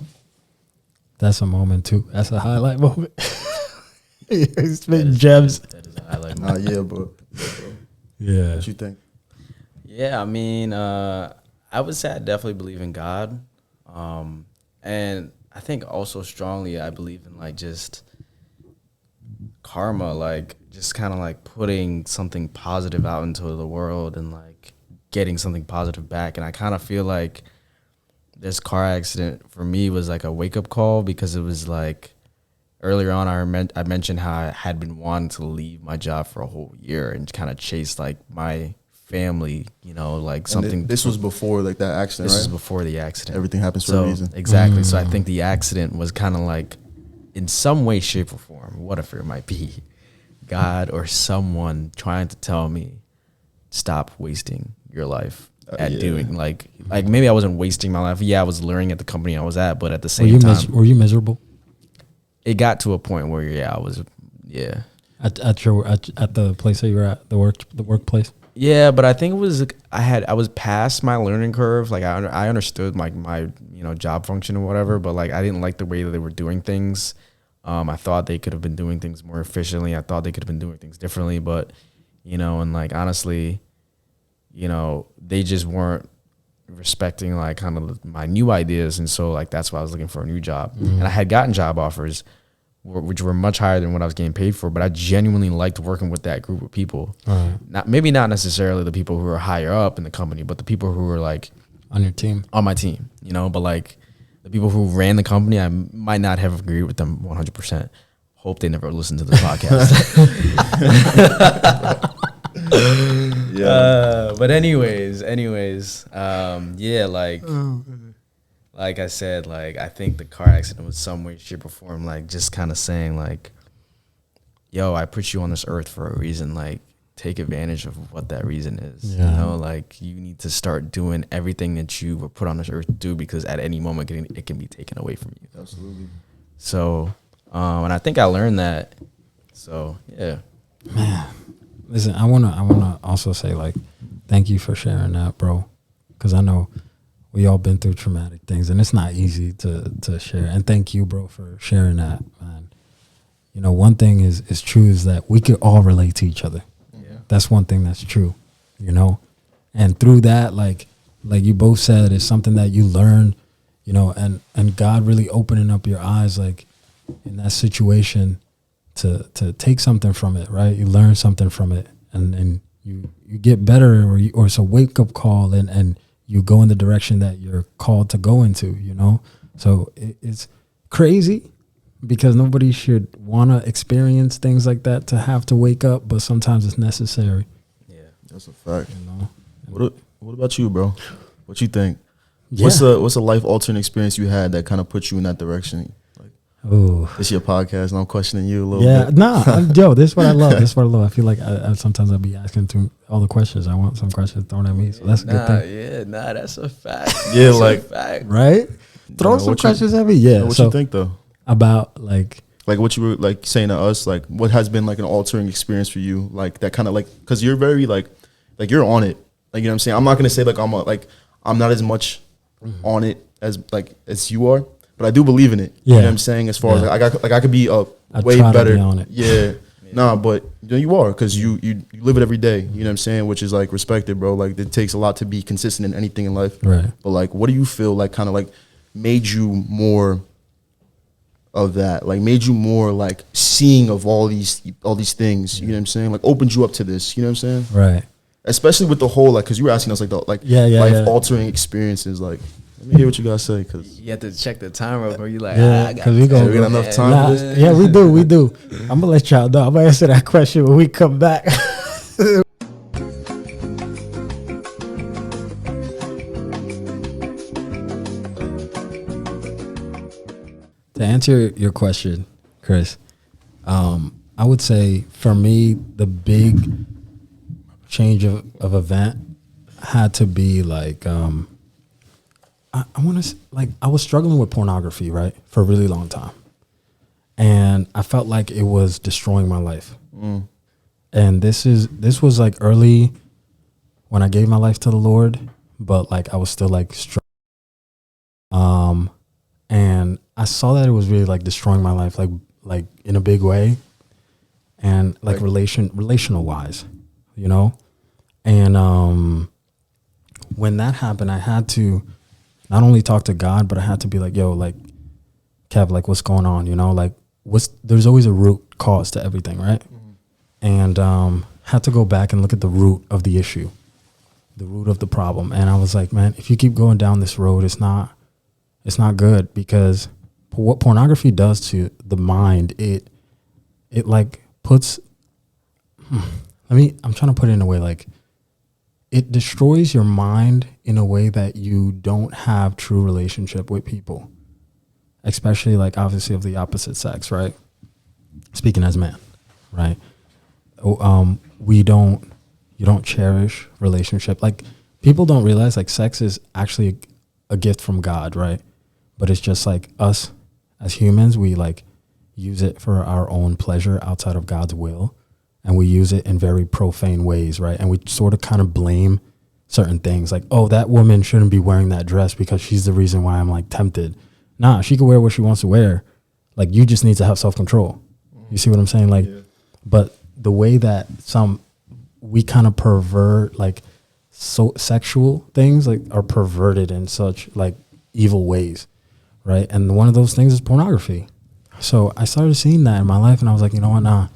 that's a moment too. That's a highlight moment. It's been gems.
That is a highlight moment.
yeah, bro.
Yeah.
What you think?
Yeah, I mean, I would say I definitely believe in God. And I think also strongly I believe in like just karma, like just kind of like putting something positive out into the world and like getting something positive back. And I kind of feel like this car accident for me was like a wake-up call, because it was like earlier on I mentioned how I had been wanting to leave my job for a whole year and kind of chase like my family, like something.
This was before like that accident,
This
right?
was before the accident.
Everything happens for a reason.
Exactly. So I think the accident was kind of like, in some way, shape, or form, whatever it might be, God or someone trying to tell me, stop wasting your life at doing like maybe I wasn't wasting my life. Yeah, I was learning at the company I was at, but at the same time,
were you miserable?
It got to a point where I was
at the place that you were at, the workplace.
Yeah, but I think it was I was past my learning curve. Like I understood like my job function or whatever, but like I didn't like the way that they were doing things. I thought they could have been doing things more efficiently. I thought they could have been doing things differently, but and like honestly, they just weren't respecting like kind of my new ideas, and so like that's why I was looking for a new job. And I had gotten job offers which were much higher than what I was getting paid for, but I genuinely liked working with that group of people. Maybe not necessarily the people who are higher up in the company, but the people who were like
on your team,
on my team, but like the people who ran the company, I might not have agreed with them 100%. Hope they never listen to this podcast. But anyways, like I said, like I think the car accident was some way, shape, or form, like just kind of saying like, yo, I put you on this earth for a reason. Like take advantage of what that reason is. Like you need to start doing everything that you were put on this earth to do, because at any moment it can be taken away from you.
Absolutely.
So, and I think I learned that. So yeah.
Man, listen, I wanna also say like, thank you for sharing that, bro, because I know we all been through traumatic things, and it's not easy to share. And thank you, bro, for sharing that, man. One thing is true is that we could all relate to each other. Yeah. That's one thing that's true, And through that, like you both said, it's something that you learn, and God really opening up your eyes, like in that situation, to take something from it, right? You learn something from it, and you get better, or it's a wake up call, and you go in the direction that you're called to go into, So it's crazy, because nobody should want to experience things like that to have to wake up, but sometimes it's necessary.
Yeah,
that's a fact. What about you, bro? What you think?
Yeah.
What's a life altering experience you had that kind of put you in that direction?
Oh,
it's your podcast, and I'm questioning you a little bit.
Yo, this is what I love. I feel like I sometimes I'll be asking through all the questions. I want some questions thrown at me, so that's a good thing.
That's a fact.
Yeah, that's
a fact.
Right? Throw some questions at me. Yeah.
What you think though?
About like
what you were like saying to us, like what has been like an altering experience for you, like that kind of like, because you're very like you're on it, like, you know what I'm saying? I'm not gonna say like I'm not as much on it as you are. But I do believe in it. Yeah. You know what I'm saying? As far as I could be way better.
On it.
Yeah. Nah, but you are, because you live it every day. You know what I'm saying? Which is like respected, bro. Like it takes a lot to be consistent in anything in life.
Right.
But like, what do you feel like kind of like made you more of that? Like made you more like seeing of all these things, you know what I'm saying? Like opened you up to this, you know what I'm saying?
Right.
Especially with the whole, like, cause you were asking us like the life altering experiences. Like, let me hear what you guys say, cause
You have to check the timer before you like.
Yeah, because we
we got
go.
enough time for this.
Yeah, we do. I'm gonna let y'all know. I'm gonna answer that question when we come back. To answer your question, Chris, I would say for me the big change of event had to be like I want to like I was struggling with pornography, right, for a really long time, and I felt like it was destroying my life. And this was like early when I gave my life to the Lord, but like I was still like struggling. And I saw that it was really like destroying my life, like in a big way, and like relational wise, you know. And when that happened, I had to not only talk to God, but I had to be like, yo, like, Kev, like, what's going on? You know, like, there's always a root cause to everything, right? And had to go back and look at the root of the issue, the root of the problem. And I was like, man, if you keep going down this road, it's not good, because what pornography does to the mind, it like puts, I'm trying to put it in a way like, it destroys your mind in a way that you don't have true relationship with people, especially like obviously of the opposite sex, right? Speaking as man, right? You don't cherish relationship. Like people don't realize like sex is actually a gift from God, right? But it's just like us as humans, we like use it for our own pleasure outside of God's will. And we use it in very profane ways, right? And we sort of kind of blame certain things like, oh, that woman shouldn't be wearing that dress because she's the reason why I'm like tempted. Nah, she can wear what she wants to wear. Like you just need to have self-control. You see what I'm saying? Like, but the way that we kind of pervert like so sexual things like are perverted in such like evil ways, right? And one of those things is pornography. So I started seeing that in my life, and I was like, you know what, nah.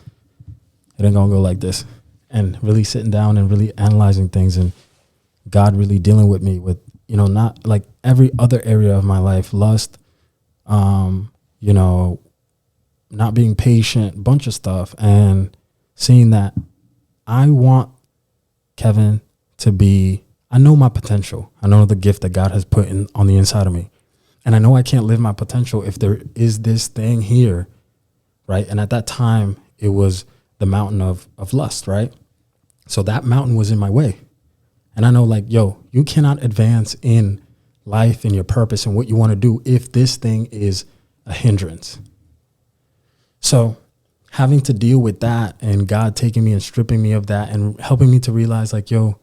It ain't gonna go like this. And really sitting down and really analyzing things, and God really dealing with me with, you know, not like every other area of my life, lust, you know, not being patient, bunch of stuff, and seeing that I want Kevin to be, I know my potential. I know the gift that God has put on the inside of me. And I know I can't live my potential if there is this thing here, right? And at that time, it was the mountain of lust, right? So that mountain was in my way. And I know like, yo, you cannot advance in life and your purpose and what you want to do if this thing is a hindrance. So having to deal with that and God taking me and stripping me of that and helping me to realize like, yo,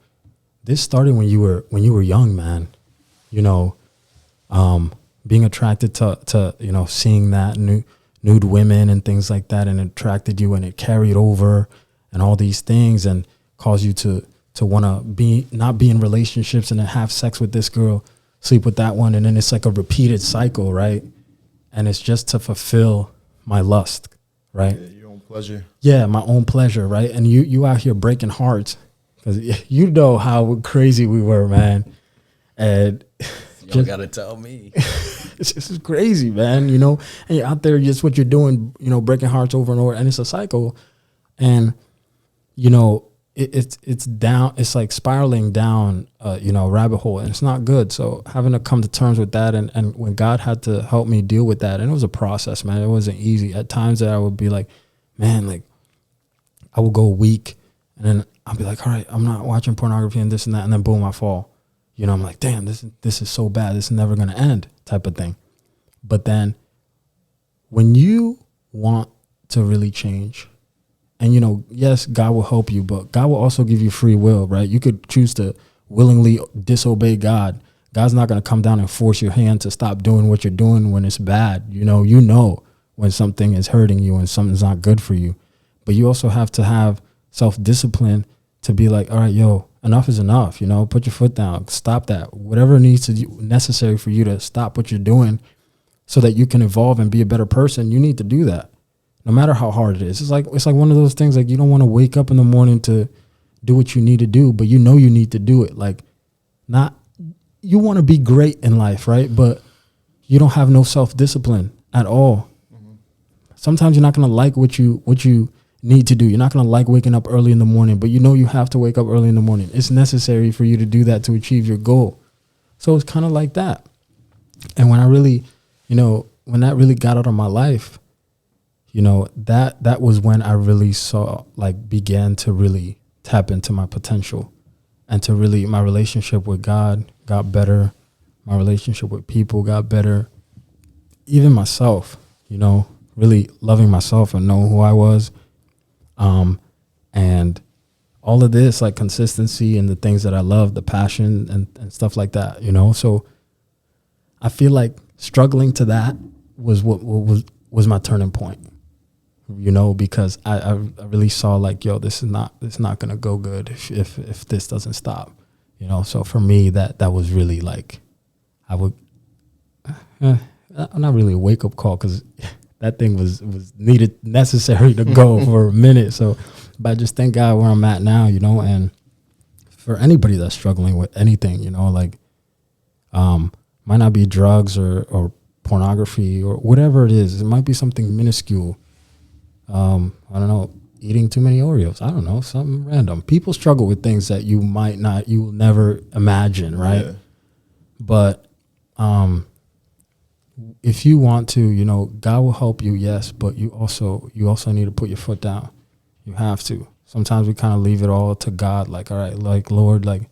this started when you were young, man, you know, being attracted to, you know, seeing that nude women and things like that, and it attracted you and it carried over and all these things and caused you to want to not be in relationships and then have sex with this girl, sleep with that one. And then it's like a repeated cycle, right? And it's just to fulfill my lust, right?
Yeah, your own pleasure. Yeah,
my own pleasure, right? And you out here breaking hearts because you know how crazy we were, man. And
y'all gotta tell me.
This is crazy, man, you know, and you're out there, just what you're doing, you know, breaking hearts over and over, and it's a cycle. And, you know, it's down, it's like spiraling down, you know, rabbit hole, and it's not good. So having to come to terms with that, and when God had to help me deal with that, and it was a process, man, it wasn't easy. At times that I would be like, man, like I would go a week, and then I'll be like, all right, I'm not watching pornography and this and that, and then boom, I fall. You know, I'm like, damn, this is so bad. This is never going to end type of thing. But then when you want to really change, and, you know, yes, God will help you, but God will also give you free will, right? You could choose to willingly disobey God. God's not going to come down and force your hand to stop doing what you're doing when it's bad. You know when something is hurting you and something's not good for you. But you also have to have self-discipline to be like, all right, yo, enough is enough, you know, put your foot down, stop that, whatever needs to necessary for you to stop what you're doing so that you can evolve and be a better person, you need to do that, no matter how hard it is. It's like one of those things, like, you don't want to wake up in the morning to do what you need to do, but you know you need to do it. Like, you want to be great in life, right? But you don't have no self-discipline at all. Mm-hmm. Sometimes you're not going to like what you need to do. You're not going to like waking up early in the morning, but you know you have to wake up early in the morning. It's necessary for you to do that to achieve your goal. So it's kind of like that. And when I really, when that really got out of my life, that was when I really began to really tap into my potential, and to really, my relationship with God got better. My relationship with people got better. Even myself, really loving myself and knowing who I was. And all of this, like consistency and the things that I love, the passion and stuff like that, So I feel like struggling to that was what was my turning point, because I really saw like, yo, this is not going to go good if this doesn't stop, So for me, that was really like, I would, not really a wake up call, because that thing was necessary to go for a minute. So, but I just thank God where I'm at now, and for anybody that's struggling with anything, might not be drugs or pornography or whatever it is. It might be something minuscule. I don't know, eating too many Oreos. I don't know, something random. People struggle with things that you will never imagine, right? Yeah. But if you want to, God will help you, yes, but you also need to put your foot down. You have to. Sometimes we kind of leave it all to God, like, all right, like, Lord, like,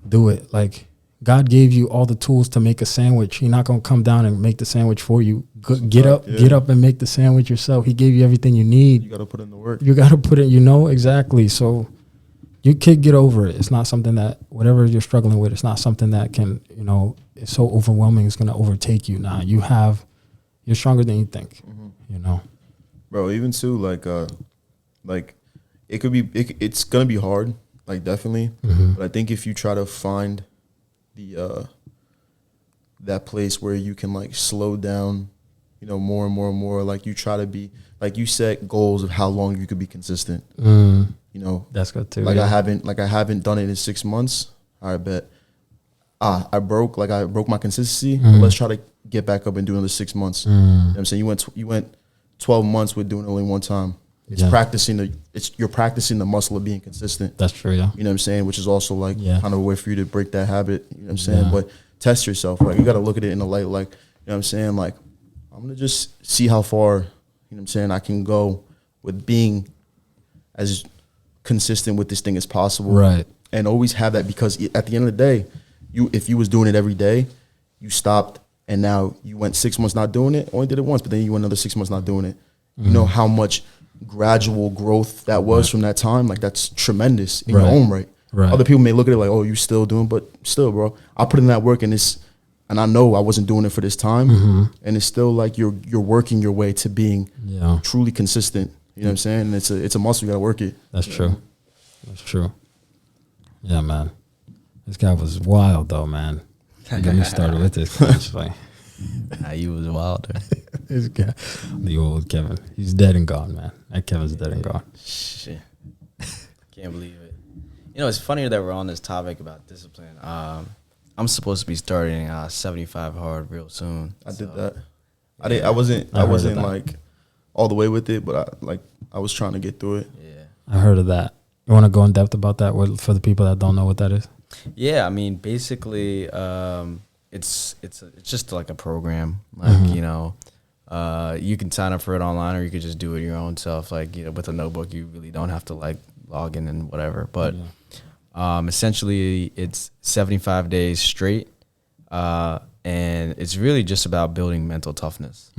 do it. Like, God gave you all the tools to make a sandwich. He's not going to come down and make the sandwich for you. Get up and make the sandwich yourself. He gave you everything you need. You
got to put in the work.
You got to put it, exactly. So you could get over it. It's not something that, whatever you're struggling with, it's not something that can, it's so overwhelming, it's going to overtake you. Nah, you're stronger than you think,
Bro, even too, like it could be, it's going to be hard, like, definitely. Mm-hmm. But I think if you try to find that place where you can, like, slow down, more and more and more, like, you try to be, like, you set goals of how long you could be consistent.
That's good too.
Like, yeah. I haven't done it in 6 months. All right, bet. I broke my consistency. But let's try to get back up and do another 6 months. You know what I'm saying? You went 12 months with doing it only one time. It's you're practicing the muscle of being consistent.
That's true, yeah.
You know what I'm saying? Which is also, like, kind of a way for you to break that habit. You know what I'm saying? Yeah. But test yourself. Like, you got to look at it in the light, like, you know what I'm saying? Like, I'm going to just see how far, you know what I'm saying, I can go with being as consistent with this thing as possible.
Right.
And always have that, because at the end of the day, if you was doing it every day, you stopped, and now you went 6 months not doing it, only did it once, but then you went another 6 months not doing it. You know how much gradual growth that was from that time? Like, that's tremendous in your own right. Other people may look at it like, oh, you still doing, but still, bro, I put in that work, and I know I wasn't doing it for this time, and it's still like you're working your way to being truly consistent. You know what I'm saying? And it's a muscle, you gotta work it.
That's true. That's true. Yeah, man. This guy was wild though, man. Get me started with this. It's like,
nah, you was wilder.
This guy, the old Kevin, he's dead and gone, man. That Kevin's dead and gone.
Shit, can't believe it. It's funny that we're on this topic about discipline. I'm supposed to be starting 75 hard real soon.
I did that. I wasn't like all the way with it, but I was trying to get through it.
Yeah,
I heard of that. You want to go in depth about that for the people that don't know what that is?
Yeah, I mean, basically, it's just like a program. Like, you can sign up for it online, or you could just do it your own self. Like, with a notebook, you really don't have to, like, log in and whatever. But essentially, it's 75 days straight, and it's really just about building mental toughness.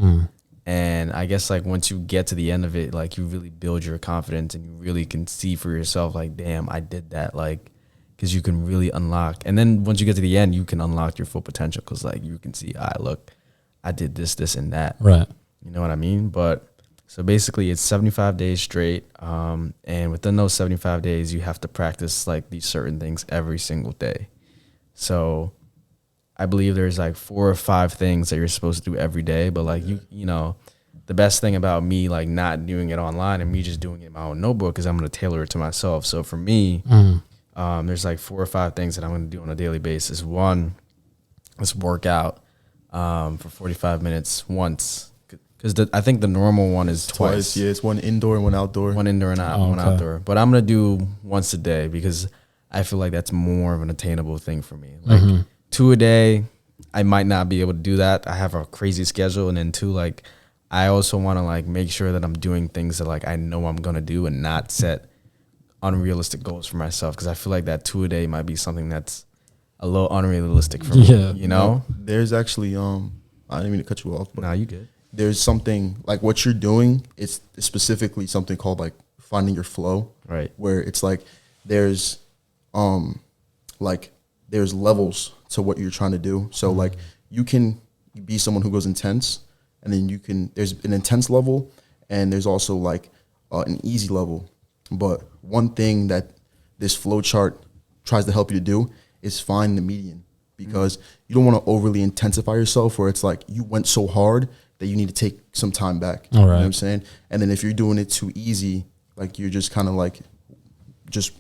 And I guess, like, once you get to the end of it, like, you really build your confidence, and you really can see for yourself, like, damn, I did that, like, because you can really unlock. And then once you get to the end, you can unlock your full potential, because, like, you can see, look, I did this, and that.
Right.
You know what I mean? But so basically, it's 75 days straight, and within those 75 days, you have to practice, like, these certain things every single day. So I believe there's like 4 or 5 things that you're supposed to do every day. But like you know, the best thing about me like not doing it online and me just doing it in my own notebook is I'm gonna tailor it to myself. So for me, there's like 4 or 5 things that I'm gonna do on a daily basis. One, let's work out for 45 minutes once. Because I think the normal one is twice.
Yeah, it's one indoor and one outdoor.
One indoor and one outdoor. But I'm going to do once a day because I feel like that's more of an attainable thing for me. Like 2 a day, I might not be able to do that. I have a crazy schedule. And then 2, like, I also want to like make sure that I'm doing things that like I know I'm going to do and not set unrealistic goals for myself. Because I feel like that 2 a day might be something that's a little unrealistic for me, you know?
There's actually, I didn't mean to cut you off. But
nah, you good.
There's something like what you're doing. It's specifically something called like finding your flow,
right?
Where it's like there's levels to what you're trying to do. So like you can be someone who goes intense, and then there's an intense level, and there's also like an easy level. But one thing that this flow chart tries to help you to do is find the median, because you don't want to overly intensify yourself where it's like you went so hard that you need to take some time back.
All right.
You know what I'm saying? And then if you're doing it too easy, like you're just kind of like just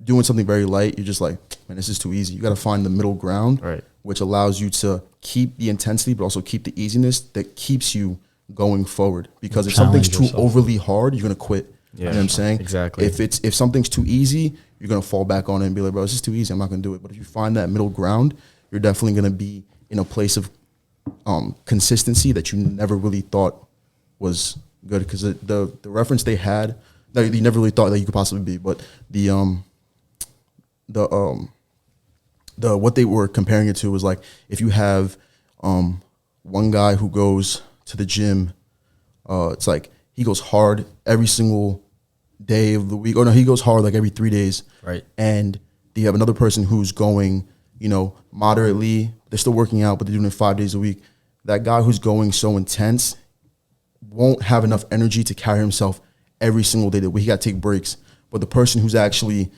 doing something very light, you're just like, man, this is too easy. You got to find the middle ground,
right,
which allows you to keep the intensity, but also keep the easiness that keeps you going forward. Because if something's too overly hard, you're going to quit.
Yeah,
you know what I'm saying?
Exactly.
If something's too easy, you're going to fall back on it and be like, bro, this is too easy. I'm not going to do it. But if you find that middle ground, you're definitely going to be in a place of consistency that you never really thought was good, because the reference they had that you never really thought that you could possibly be, but the what they were comparing it to was like if you have one guy who goes to the gym, it's like he goes hard every single day of the week, or no, he goes hard like every 3 days,
right?
And you have another person who's going, you know, moderately. They're still working out, but they're doing it 5 days a week. That guy who's going so intense won't have enough energy to carry himself every single day. He got to take breaks. But the person who's actually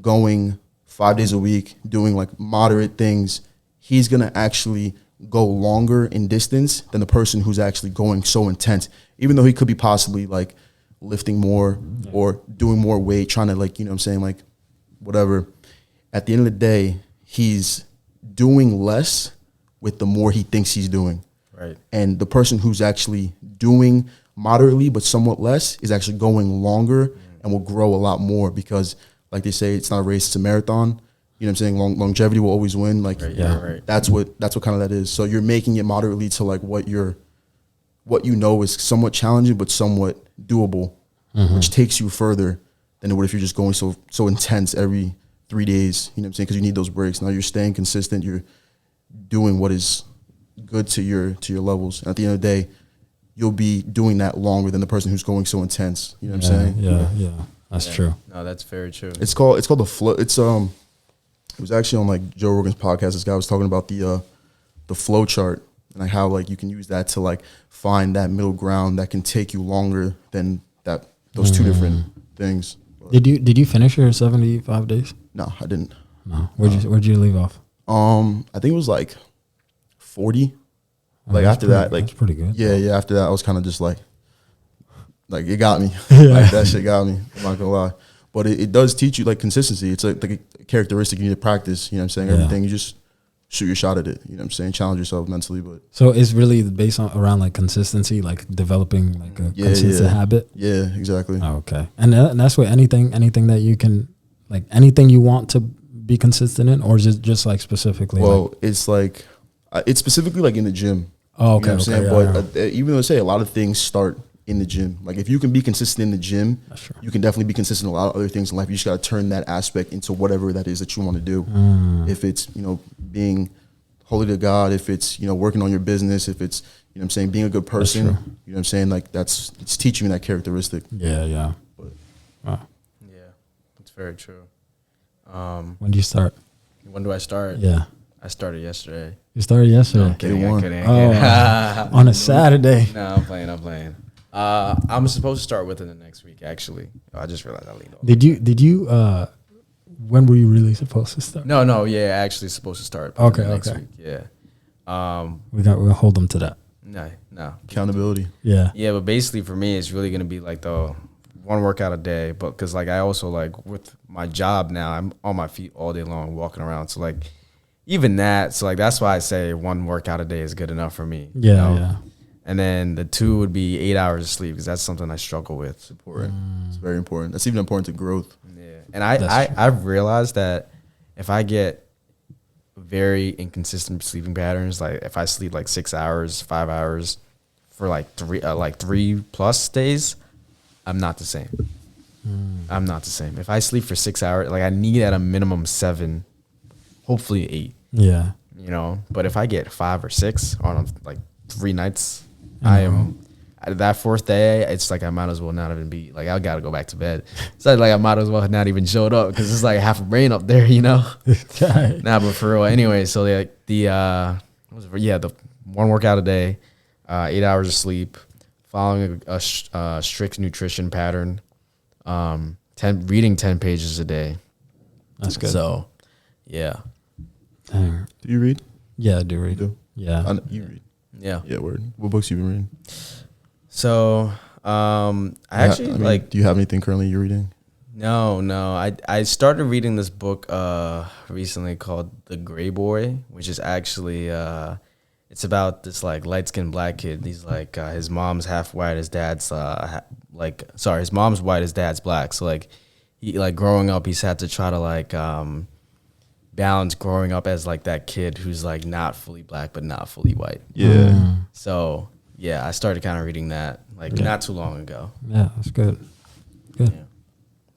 going 5 days a week, doing like moderate things, he's going to actually go longer in distance than the person who's actually going so intense. Even though he could be possibly like lifting more or doing more weight, trying to like, you know what I'm saying, like whatever. At the end of the day, he's doing less with the more he thinks he's doing.
Right.
And the person who's actually doing moderately but somewhat less is actually going longer and will grow a lot more, because like they say, it's not a race, it's a marathon. You know what I'm saying? Longevity will always win. Like
right.
That's what kind of that is. So you're making it moderately to like what you know is somewhat challenging but somewhat doable, which takes you further than it would if you're just going so intense every 3 days. You know what I'm saying? Because you need those breaks. Now you're staying consistent. You're doing what is good to your levels. And at the end of the day, you'll be doing that longer than the person who's going so intense. You know what I'm saying?
Yeah. That's true.
No, that's very true.
It's called the flow. It's it was actually on like Joe Rogan's podcast. This guy was talking about the flow chart and like how like you can use that to like find that middle ground that can take you longer than those two different things. But
Did you finish your 75 days?
no, I didn't.
No. Where'd you leave off?
I think it was like 40. Like after that, like
that's pretty good.
Yeah. After that, I was kind of just like it got me. Like that shit got me. I'm not gonna lie, but it does teach you like consistency. It's like a characteristic you need to practice. You know what I'm saying?
Yeah.
Everything, you just shoot your shot at it. You know what I'm saying? Challenge yourself mentally, but
So it's really based around like consistency, like developing like a consistent habit.
Yeah, exactly.
Oh, okay, and that's what anything that you can, like anything you want to be consistent in, or is it just like specifically?
Well, it's like it's specifically like in the gym.
Oh, okay.
You know what I'm saying?
Yeah,
but even though I say a lot of things start in the gym. Like if you can be consistent in the gym, you can definitely be consistent in a lot of other things in life. You just got to turn that aspect into whatever that is that you want to do. If it's, being holy to God, if it's, working on your business, if it's, you know what I'm saying, being a good person, you know what I'm saying? Like it's teaching you that characteristic.
Yeah.
But,
yeah, that's very true.
When do you start?
When do I start?
Yeah.
I started yesterday.
You started yesterday?
No, I'm kidding. I'm kidding.
On a Saturday.
No, I'm playing. I'm supposed to start within the next week, actually. I just realized I leaned over.
Did you when were you really supposed to start?
No, yeah, actually supposed to start. Next week. Yeah.
We're gonna hold them to that.
No.
Accountability.
Yeah.
Yeah, but basically for me, it's really gonna be like the one workout a day. But because like I also like with my job now, I'm on my feet all day long, walking around. So like even that, so like that's why I say one workout a day is good enough for me.
Yeah,
you know?
yeah.
And then the 2 would be 8 hours of sleep because that's something I struggle with.
It's important. It's very important. That's even important to growth.
Yeah, and I've realized that if I get very inconsistent sleeping patterns, like if I sleep like 6 hours, 5 hours for like 3+ days, I'm not the same. I'm not the same. If I sleep for 6 hours, like I need at a minimum 7, hopefully 8.
Yeah.
You know, but if I get 5 or 6 on like 3 nights, I am that 4th day. It's like I might as well not even be like I gotta go back to bed. It's like I might as well have not even showed up because it's like half a brain up there, you know. Nah, but for real. Anyway, so like the one workout a day, 8 hours of sleep, following a strict nutrition pattern, reading 10 pages a day.
That's good.
So, yeah.
Dang.
Do you read?
Yeah, I do read.
You do?
Yeah.
You read.
Yeah.
Yeah, word. What books you been reading?
So,
do you have anything currently you're reading?
No. I started reading this book recently called The Gray Boy, which is actually it's about this like light-skinned black kid. He's like his mom's half white, his dad's his mom's white, his dad's black. So like he like growing up, he's had to try to like balance growing up as like that kid who's like not fully black but not fully white.
Yeah.
So yeah, I started kind of reading that like not too long ago.
Yeah, that's good. Good.
Yeah.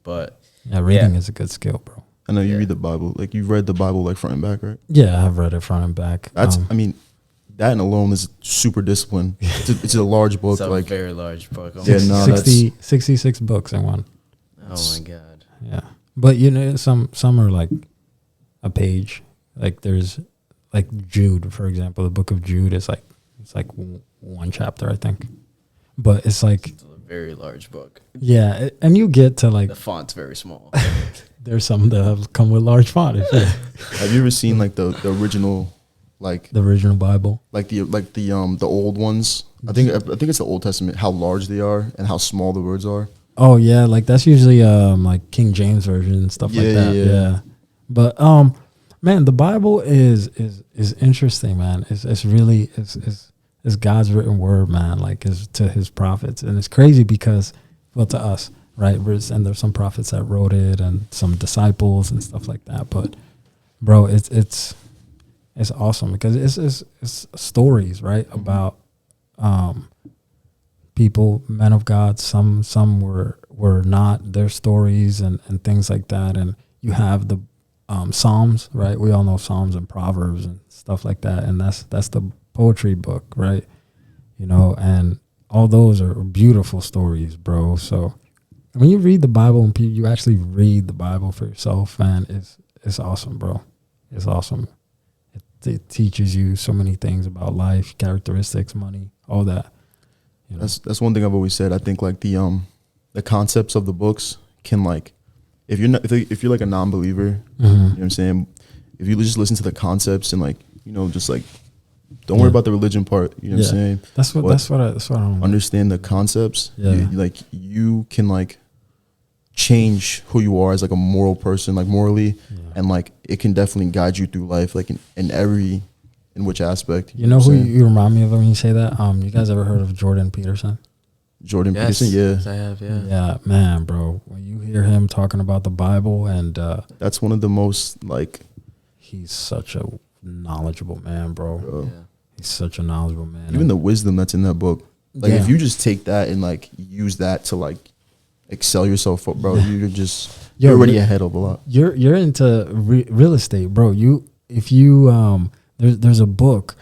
But
yeah, reading is a good skill, bro.
I know you read the Bible. Like you've read the Bible like front and back, right?
Yeah, I've read it front and back.
That's I mean, that alone is super discipline. It's a large book.
It's a
like
very large book. Oh
yeah, no,
66 books in one.
Oh my God.
Yeah. But you know, some are like a page. Like there's like Jude, for example. The book of Jude is like one chapter, I think. But it's like
It's a very large book.
yeah, and you get to like
The font's very small.
there's some that have come with large font.
Have you ever seen like the original, like
The original Bible.
like the old ones? I think it's the Old Testament. How large they are and how small the words are.
Oh yeah, like that's usually like King James version and stuff like that. Yeah. But man, the Bible is interesting, man. It's really it's God's written word, man, like is to his prophets. And it's crazy because to us, right? And there's some prophets that wrote it and some disciples and stuff like that. But bro, it's awesome because it's stories, right? About people, men of God. Some were not, their stories and things like that. And you have the Psalms, right? We all know Psalms and Proverbs and stuff like that. And that's the poetry book, right? You know, and all those are beautiful stories, bro. So when you read the Bible and you actually read the Bible for yourself, man, it's awesome, bro. It's awesome. It teaches you so many things about life, characteristics, money, all that. You know?
That's one thing I've always said. I think like the concepts of the books can like if you're like a non-believer, you know what I'm saying? If you just listen to the concepts and like, you know, just like don't worry about the religion part, you know what I'm saying?
That's what I don't
understand the concepts.
Yeah.
You can like change who you are as like a moral person, like morally, and like it can definitely guide you through life, like in which aspect.
You know who you remind me of when you say that? You guys ever heard of Jordan Peterson?
Jordan Peterson, yeah.
Yes, I have, yeah.
Yeah, man, bro. When you hear him talking about the Bible and
that's one of the most like
he's such a knowledgeable man, bro.
Yeah.
He's such a knowledgeable man.
Even the wisdom that's in that book. Like if you just take that and like use that to like excel yourself up, bro, you're already ahead of a lot.
You're into real estate, bro. There's a book.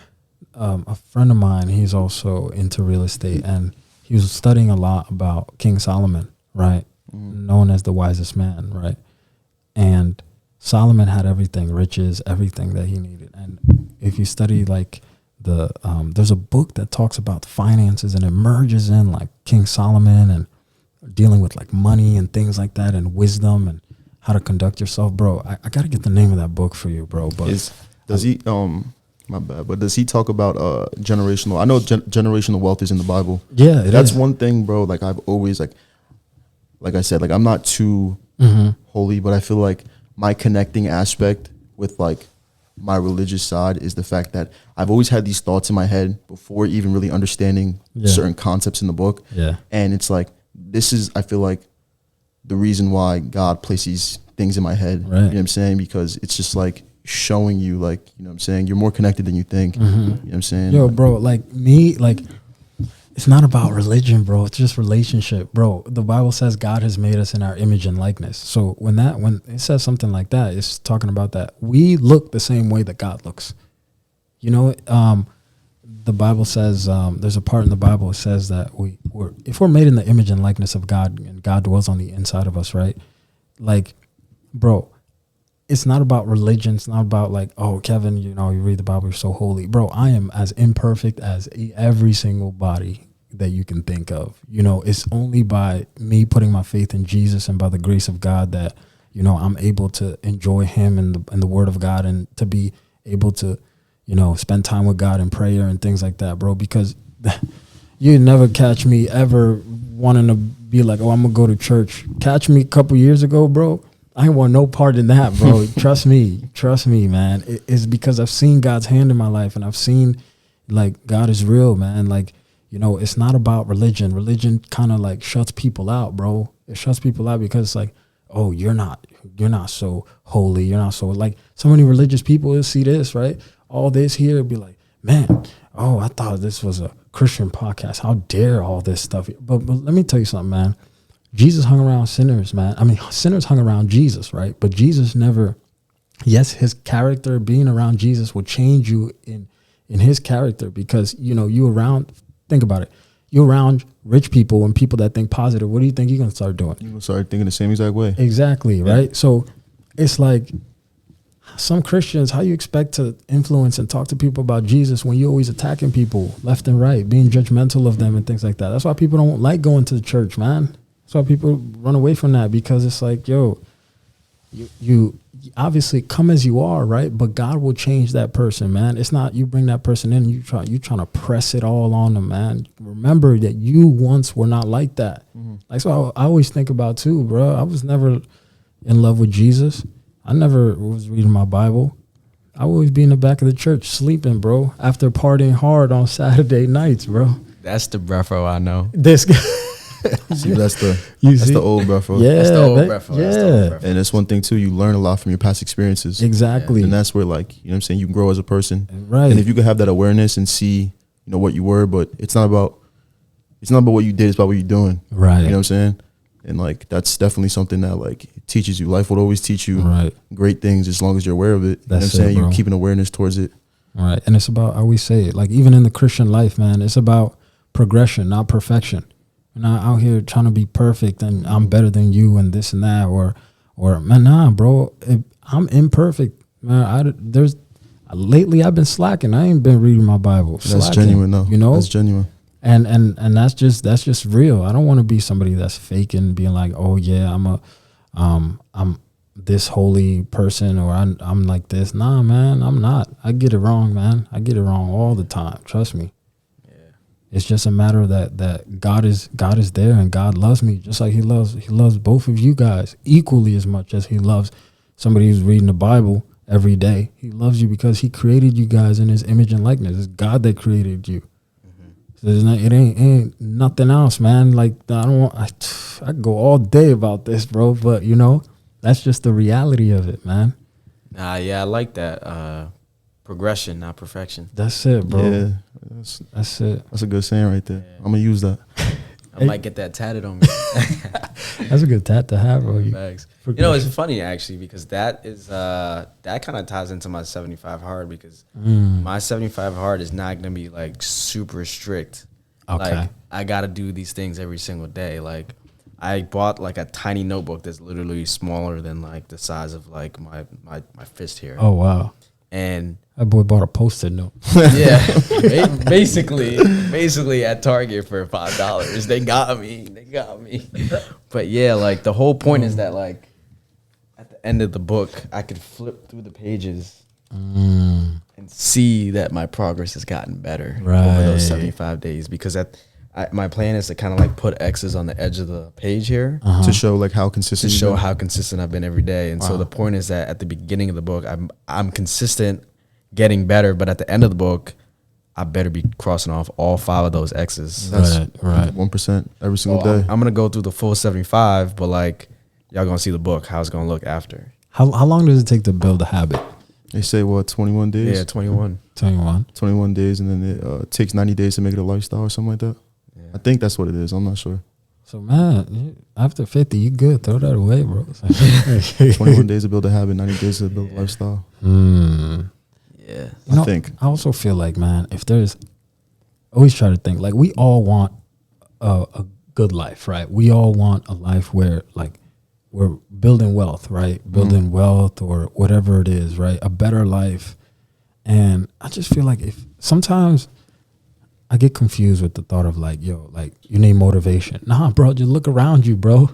A friend of mine, he's also into real estate, and he was studying a lot about King Solomon, right? Known as the wisest man, right? And Solomon had everything, riches, everything that he needed. And if you study like there's a book that talks about finances, and it merges in like King Solomon and dealing with like money and things like that, and wisdom and how to conduct yourself, bro. I gotta get the name of that book for you, bro. But
does he my bad, but does he talk about generational? I know generational wealth is in the Bible.
Yeah,
that's one thing, bro. Like I've always like I said, like I'm not too holy, but I feel like my connecting aspect with like my religious side is the fact that I've always had these thoughts in my head before even really understanding certain concepts in the book.
Yeah, and
it's like this is, I feel like, the reason why God placed these things in my head. Right. You know what I'm saying? Because it's just like showing you, like, you know what I'm saying, you're more connected than you think. You know what I'm saying?
Yo, bro, like me, like it's not about religion, bro. It's just relationship, bro. The Bible says God has made us in our image and likeness. So when it says something like that, it's talking about that we look the same way that God looks. You know, the Bible says there's a part in the Bible that says that if we're made in the image and likeness of God and God dwells on the inside of us, right? Like, bro, it's not about religion. It's not about like, oh, Kevin, you know, you read the Bible, you're so holy. Bro, I am as imperfect as every single body that you can think of. You know, it's only by me putting my faith in Jesus and by the grace of God that, you know, I'm able to enjoy him and the word of God and to be able to, you know, spend time with God in prayer and things like that, bro, because you never catch me ever wanting to be like, oh, I'm going to go to church. Catch me a couple years ago, bro. I ain't want no part in that, bro. Trust me, man. It's because I've seen God's hand in my life and I've seen like God is real, man. Like, you know, it's not about religion. Religion kind of like shuts people out, bro. It shuts people out because it's like, oh, you're not so holy. You're not so, like, so many religious people will see this, right? All this here be like, man, oh, I thought this was a Christian podcast. How dare all this stuff? But let me tell you something, man. Jesus hung around sinners, man. I mean, sinners hung around Jesus, right? But Jesus never, yes, his character, being around Jesus will change you in his character because, you know, think about it. You're around rich people and people that think positive. What do you think you're going to start doing?
You're going to start thinking the same exact way.
Exactly, yeah. Right? So it's like some Christians, how you expect to influence and talk to people about Jesus when you're always attacking people left and right, being judgmental of them and things like that. That's why people don't like going to the church, man. That's why people run away from that because it's like, yo, you obviously come as you are, right? But God will change that person, man. It's not you bring that person in, you trying to press it all on them, man. Remember that you once were not like that. Like, so I always think about too, bro. I was never in love with Jesus. I never was reading my Bible. I would always be in the back of the church sleeping, bro, after partying hard on Saturday nights, bro.
That's the Brefo I know.
This guy.
See, that's the old Brefo.
Yeah,
that's the old Brefo.
Yeah.
And that's one thing too, you learn a lot from your past experiences.
Exactly.
And that's where, like, you know what I'm saying, you grow as a person.
Right.
And if you could have that awareness and see, you know, what you were, but it's not about what you did, it's about what you're doing.
Right.
You know what I'm saying? And like that's definitely something that like teaches you. Life will always teach you great things as long as you're aware of it. You know what I'm saying? You keep an awareness towards it.
Right. And it's about, I always say it, like even in the Christian life, man, it's about progression, not perfection. We're not out here trying to be perfect and I'm better than you and this and that, or man, nah, bro, I'm imperfect, man. Lately I've been slacking. I ain't been reading my Bible.
That's genuine, though.
You know,
that's genuine.
And that's just real. I don't want to be somebody that's faking, being like, oh yeah, I'm this holy person, or I'm like this. Nah, man, I'm not. I get it wrong, man. I get it wrong all the time. Trust me. It's just a matter that God is there and God loves me just like he loves both of you guys equally as much as he loves somebody who's reading the Bible every day. He loves you because he created you guys in his image and likeness. It's God that created you. So it ain't nothing else, man. Like I could go all day about this, bro, but you know, that's just the reality of it, man.
Yeah, I like that. Progression, not perfection.
That's it, bro.
Yeah,
that's it.
That's a good saying right there. Yeah. I'm gonna use that.
I might get that tatted on me.
That's a good tat to have, bro.
You know, it's funny actually because that is that kind of ties into my 75 hard because my 75 hard is not gonna be like super strict.
Okay.
Like I gotta do these things every single day. Like I bought like a tiny notebook that's literally smaller than like the size of like my fist here.
Oh wow.
And
that boy bought a Post-it note.
Yeah, basically at Target for $5. They got me. But yeah, like the whole point is that like at the end of the book, I could flip through the pages and see that my progress has gotten better over those 75 days. Because my plan is to kind of like put X's on the edge of the page here
to show like how consistent.
to show how consistent I've been every day. And so the point is that at the beginning of the book, I'm consistent, getting better, but at the end of the book, I better be crossing off all 5 of those X's.
That's right. 1% every single day.
I'm gonna go through the full 75, but like y'all gonna see the book, how it's gonna look after.
How long does it take to build a habit?
They say what, 21 days?
Yeah, 21.
21 days, and then it takes 90 days to make it a lifestyle or something like that. Yeah. I think that's what it is. I'm not sure.
So man, after 50, you good. Throw that away, bro.
21 days to build a habit, 90 days to build a lifestyle.
Yeah.
I think. I also feel like, man, if there's, always try to think, like we all want a good life, right? We all want a life where like we're building wealth, right? Building wealth or whatever it is, right? A better life. And I just feel like if sometimes I get confused with the thought of like, yo, like you need motivation. Nah, bro, just look around you, bro.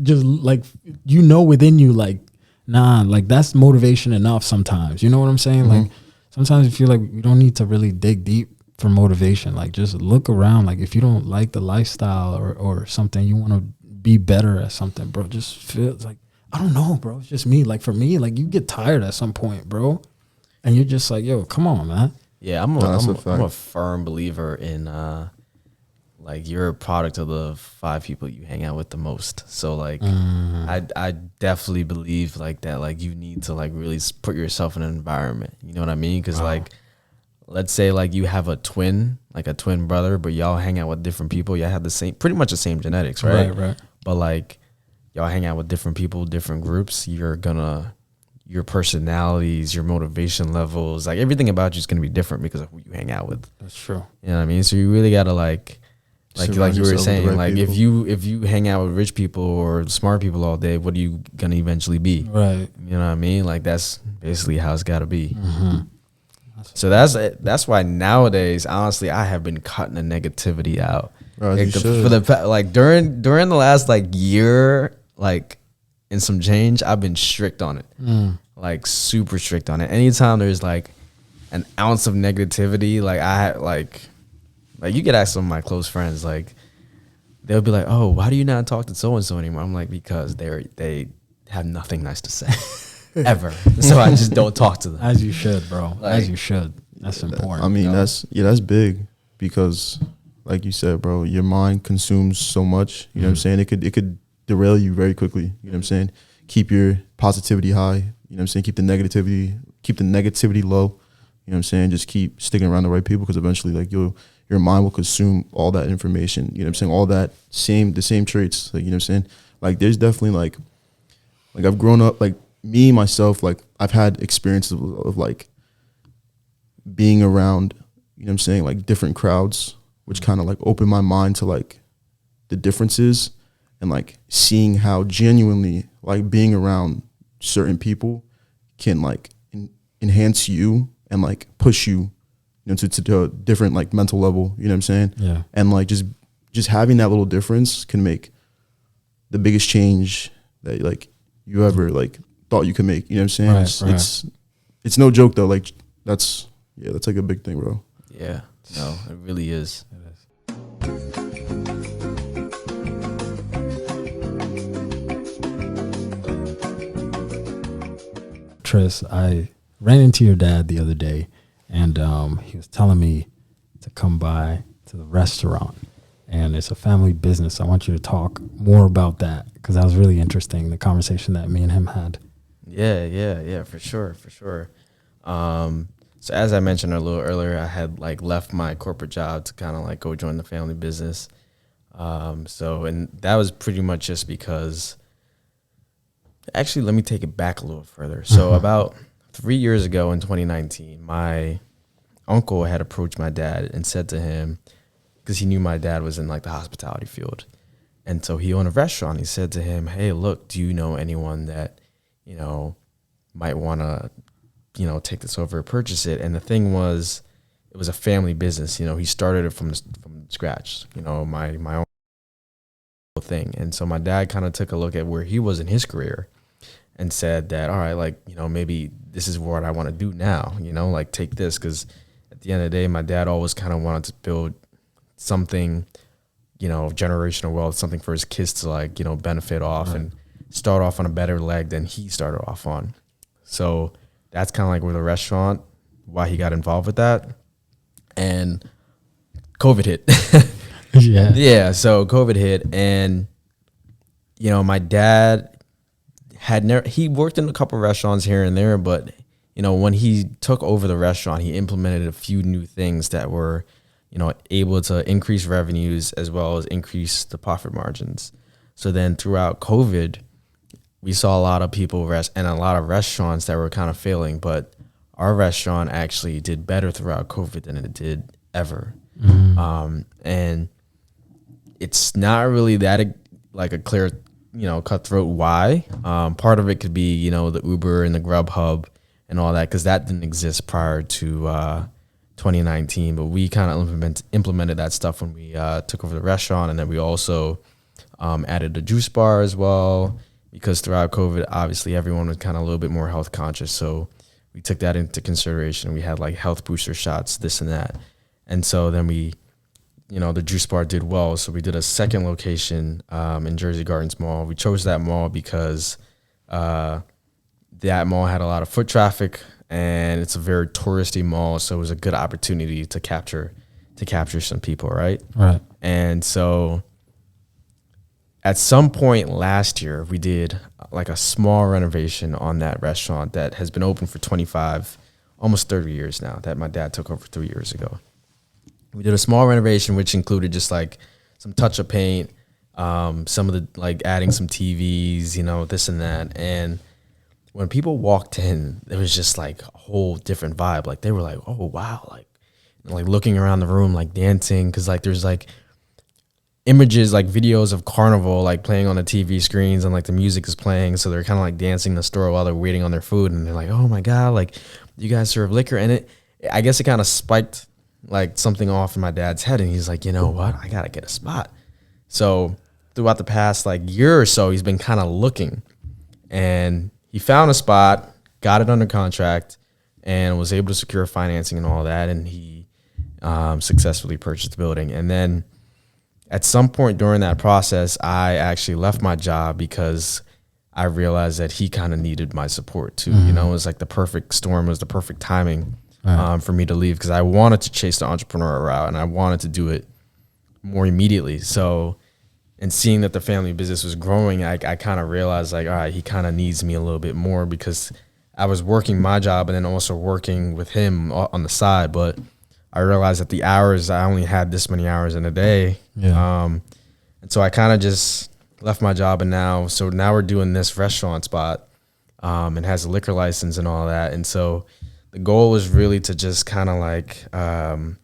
Just like, you know, within you, like, nah, like that's motivation enough sometimes. You know what I'm saying? Like sometimes I feel like we don't need to really dig deep for motivation. Like just look around. Like if you don't like the lifestyle or something, you want to be better at something, bro, just feel like, I don't know, bro. It's just me. Like for me, like you get tired at some point, bro. And you're just like, yo, come on, man.
Yeah, I'm a firm believer in like you're a product of the 5 people you hang out with the most. So like I definitely believe like that, like you need to like really put yourself in an environment. You know what I mean? Because like let's say like you have a twin brother, but y'all hang out with different people. Y'all have pretty much the same genetics, right? Right. But like y'all hang out with different people, different groups. Your personalities, your motivation levels, like everything about you is gonna be different because of who you hang out with.
That's true.
You know what I mean? So you really gotta like you were saying, right, like people. if you hang out with rich people or smart people all day, what are you gonna eventually be?
Right.
You know what I mean? Like that's basically how it's gotta be. So that's why nowadays, honestly, I have been cutting the negativity out. Like during the last like year, like in some change, I've been strict on it, like super strict on it. Anytime there's like an ounce of negativity, like I like you could ask some of my close friends, like they'll be like, "Oh, why do you not talk to so and so anymore?" I'm like, because they have nothing nice to say. Ever. So I just don't talk to them.
As you should, bro. Like, as you should. That's important.
I mean, that's big because like you said, bro, your mind consumes so much. You know what I'm saying? It could derail you very quickly. You know what I'm saying? Keep your positivity high. You know what I'm saying? Keep the negativity low. You know what I'm saying? Just keep sticking around the right people because eventually like your mind will consume all that information. You know what I'm saying? All that the same traits. Like, you know what I'm saying? Like there's definitely like I've grown up like me, myself, like I've had experiences of like being around, you know what I'm saying, like different crowds, which kind of like opened my mind to like the differences and like seeing how genuinely like being around certain people can like enhance you and like push you, to a different like mental level, you know what I'm saying?
Yeah. And
like just having that little difference can make the biggest change that like you ever like thought you could make, you know what I'm saying? It's no joke though. Like that's like a big thing, bro.
Yeah, no, it really is.
Tris, I ran into your dad the other day, and he was telling me to come by to the restaurant, and it's a family business. I want you to talk more about that because that was really interesting, the conversation that me and him had.
Yeah, for sure. So as I mentioned a little earlier, I had like left my corporate job to kind of like go join the family business. And that was pretty much just because, actually, let me take it back a little further. So about 3 years ago in 2019, my uncle had approached my dad and said to him, because he knew my dad was in like the hospitality field. And so he owned a restaurant. He said to him, "Hey, look, do you know anyone that, might want to, take this over or purchase it?" And the thing was, it was a family business. He started it from scratch, my own thing. And so my dad kind of took a look at where he was in his career. and said that, all right, like, you know, maybe this is what I want to do now, you know, like take this. Because at the end of the day, my dad always kind of wanted to build something, you know, generational wealth, something for his kids to like, you know, benefit off and start off on a better leg than he started off on. So that's kind of like where the restaurant, why he got involved with that. And COVID hit. Yeah. So COVID hit, and, you know, my dad he worked in a couple restaurants here and there, but, you know, when he took over the restaurant, he implemented a few new things that were, you know, able to increase revenues as well as increase the profit margins. So then throughout COVID, we saw a lot of people and a lot of restaurants that were kind of failing, but our restaurant actually did better throughout COVID than it did ever. And it's not really that like a clear, you know, cutthroat why. Part of it could be, you know, the Uber and the Grubhub and all that, because that didn't exist prior to 2019. But we kind of implemented that stuff when we took over the restaurant, and then we also added a juice bar as well, because throughout COVID, obviously everyone was kind of a little bit more health conscious. So we took that into consideration. We had like health booster shots, this and that. And so then you know, the juice bar did well. So we did a second location in Jersey Gardens Mall. We chose that mall because that mall had a lot of foot traffic, and it's a very touristy mall. So it was a good opportunity to capture some people, right?
Right.
And so at some point last year, we did like a small renovation on that restaurant that has been open for 25, almost 30 years now, that my dad took over 3 years ago. We did a small renovation, which included just like some touch-up paint, some of the like adding some TVs, you know, this and that. And when people walked in, it was just like a whole different vibe. Like they were like, oh, wow. Like looking around the room, like dancing. Cause like there's like images, like videos of Carnival, like playing on the TV screens, and like the music is playing. So they're kind of like dancing in the store while they're waiting on their food. And they're like, oh my God, like you guys serve liquor. And I guess it kind of spiked like something off in my dad's head, and he's like, you know what, I gotta get a spot. So throughout the past like year or so, he's been kind of looking, and he found a spot, got it under contract, and was able to secure financing and all that, and he successfully purchased the building. And then at some point during that process, I actually left my job because I realized that he kind of needed my support too. You know, it was like the perfect storm, it was the perfect timing for me to leave, because I wanted to chase the entrepreneurial route, and I wanted to do it more immediately. So, and seeing that the family business was growing, I kind of realized like, all right, he kind of needs me a little bit more, because I was working my job and then also working with him on the side. But I realized that the hours, I only had this many hours in a day. And so I kind of just left my job, and now we're doing this restaurant spot, and has a liquor license and all that. And so the goal is really to just kind of like bring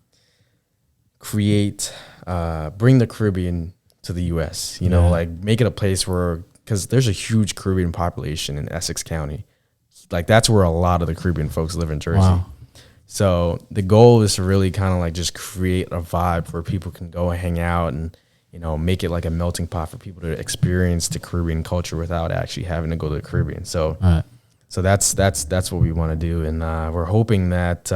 the Caribbean to the U.S., you know, like make it a place where, because there's a huge Caribbean population in Essex County. Like that's where a lot of the Caribbean folks live in Jersey. Wow. So the goal is to really kind of like just create a vibe where people can go and hang out, and, you know, make it like a melting pot for people to experience the Caribbean culture without actually having to go to the Caribbean. So, so that's what we want to do, and we're hoping that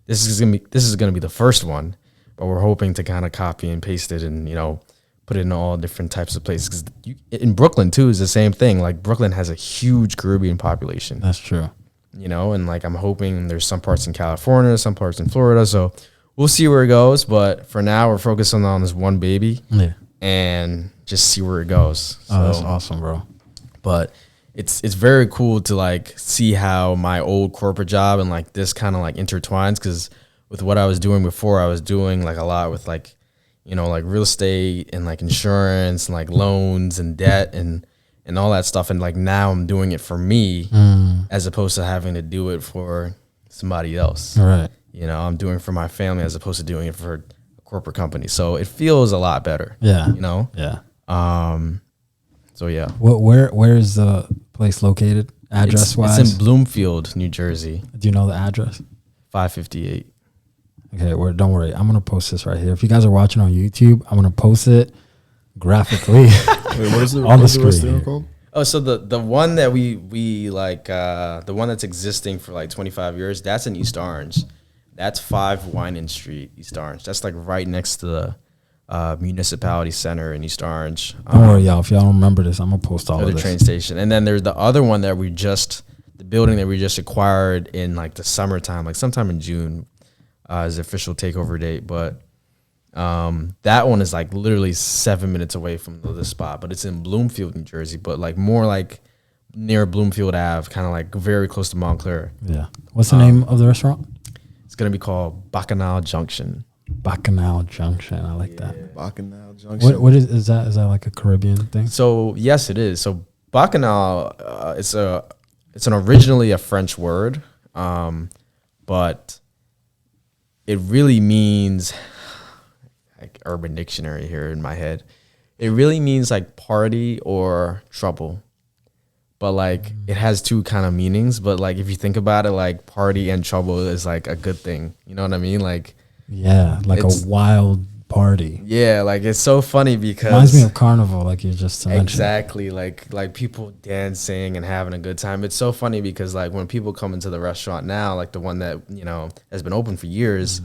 this is gonna be the first one, but we're hoping to kind of copy and paste it, and, you know, put it in all different types of places. Because in Brooklyn too is the same thing. Like Brooklyn has a huge Caribbean population.
That's true.
You know, and like I'm hoping there's some parts in California, some parts in Florida. So we'll see where it goes. But for now, we're focusing on this one baby, and just see where it goes.
Oh, that's awesome, bro.
But it's very cool to like see how my old corporate job and like this kind of like intertwines, because with what I was doing before, I was doing like a lot with like, you know, like real estate and like insurance and like loans and debt and all that stuff. And like now I'm doing it for me as opposed to having to do it for somebody else.
All right.
You know, I'm doing it for my family as opposed to doing it for a corporate company. So it feels a lot better.
Yeah.
You know?
Yeah.
So yeah.
Where is the place located, address wise?
It's in Bloomfield, New Jersey.
Do you know the address?
558.
Okay, don't worry. I'm gonna post this right here. If you guys are watching on YouTube, I'm gonna post it graphically.
Wait, what is the
on the
restaurant
screen
called?
Oh, so the one that we like, the one that's existing for like 25 years, that's in East Orange. That's 5 Winans Street, East Orange. That's like right next to the municipality center in East Orange.
Don't worry, y'all. If y'all don't remember this, I'm gonna post all of
The
this.
train station. And then there's the other one that the building that we just acquired in like the summertime, like sometime in June, is the official takeover date. But that one is like literally 7 minutes away from the spot, but it's in Bloomfield, New Jersey, but like more like near Bloomfield Ave, kind of like very close to Montclair.
Yeah. What's the name of the restaurant?
It's going to be called Bacchanal Junction.
Bacchanal Junction. I like that.
Bacchanal Junction.
What is that? Is that like a Caribbean thing?
So yes, it is. So Bacchanal, it's an originally a French word, but it really means, like Urban Dictionary here in my head, it really means like party or trouble. But like it has 2 kind of meanings. But like if you think about it, like party and trouble is like a good thing. You know what I mean? Like
Yeah, like a wild party.
yeah, like it's so funny because
Reminds me of carnival, like you just mentioned.
exactly like people dancing and having a good time. It's so funny because like when people come into the restaurant now, like the one that has been open for years,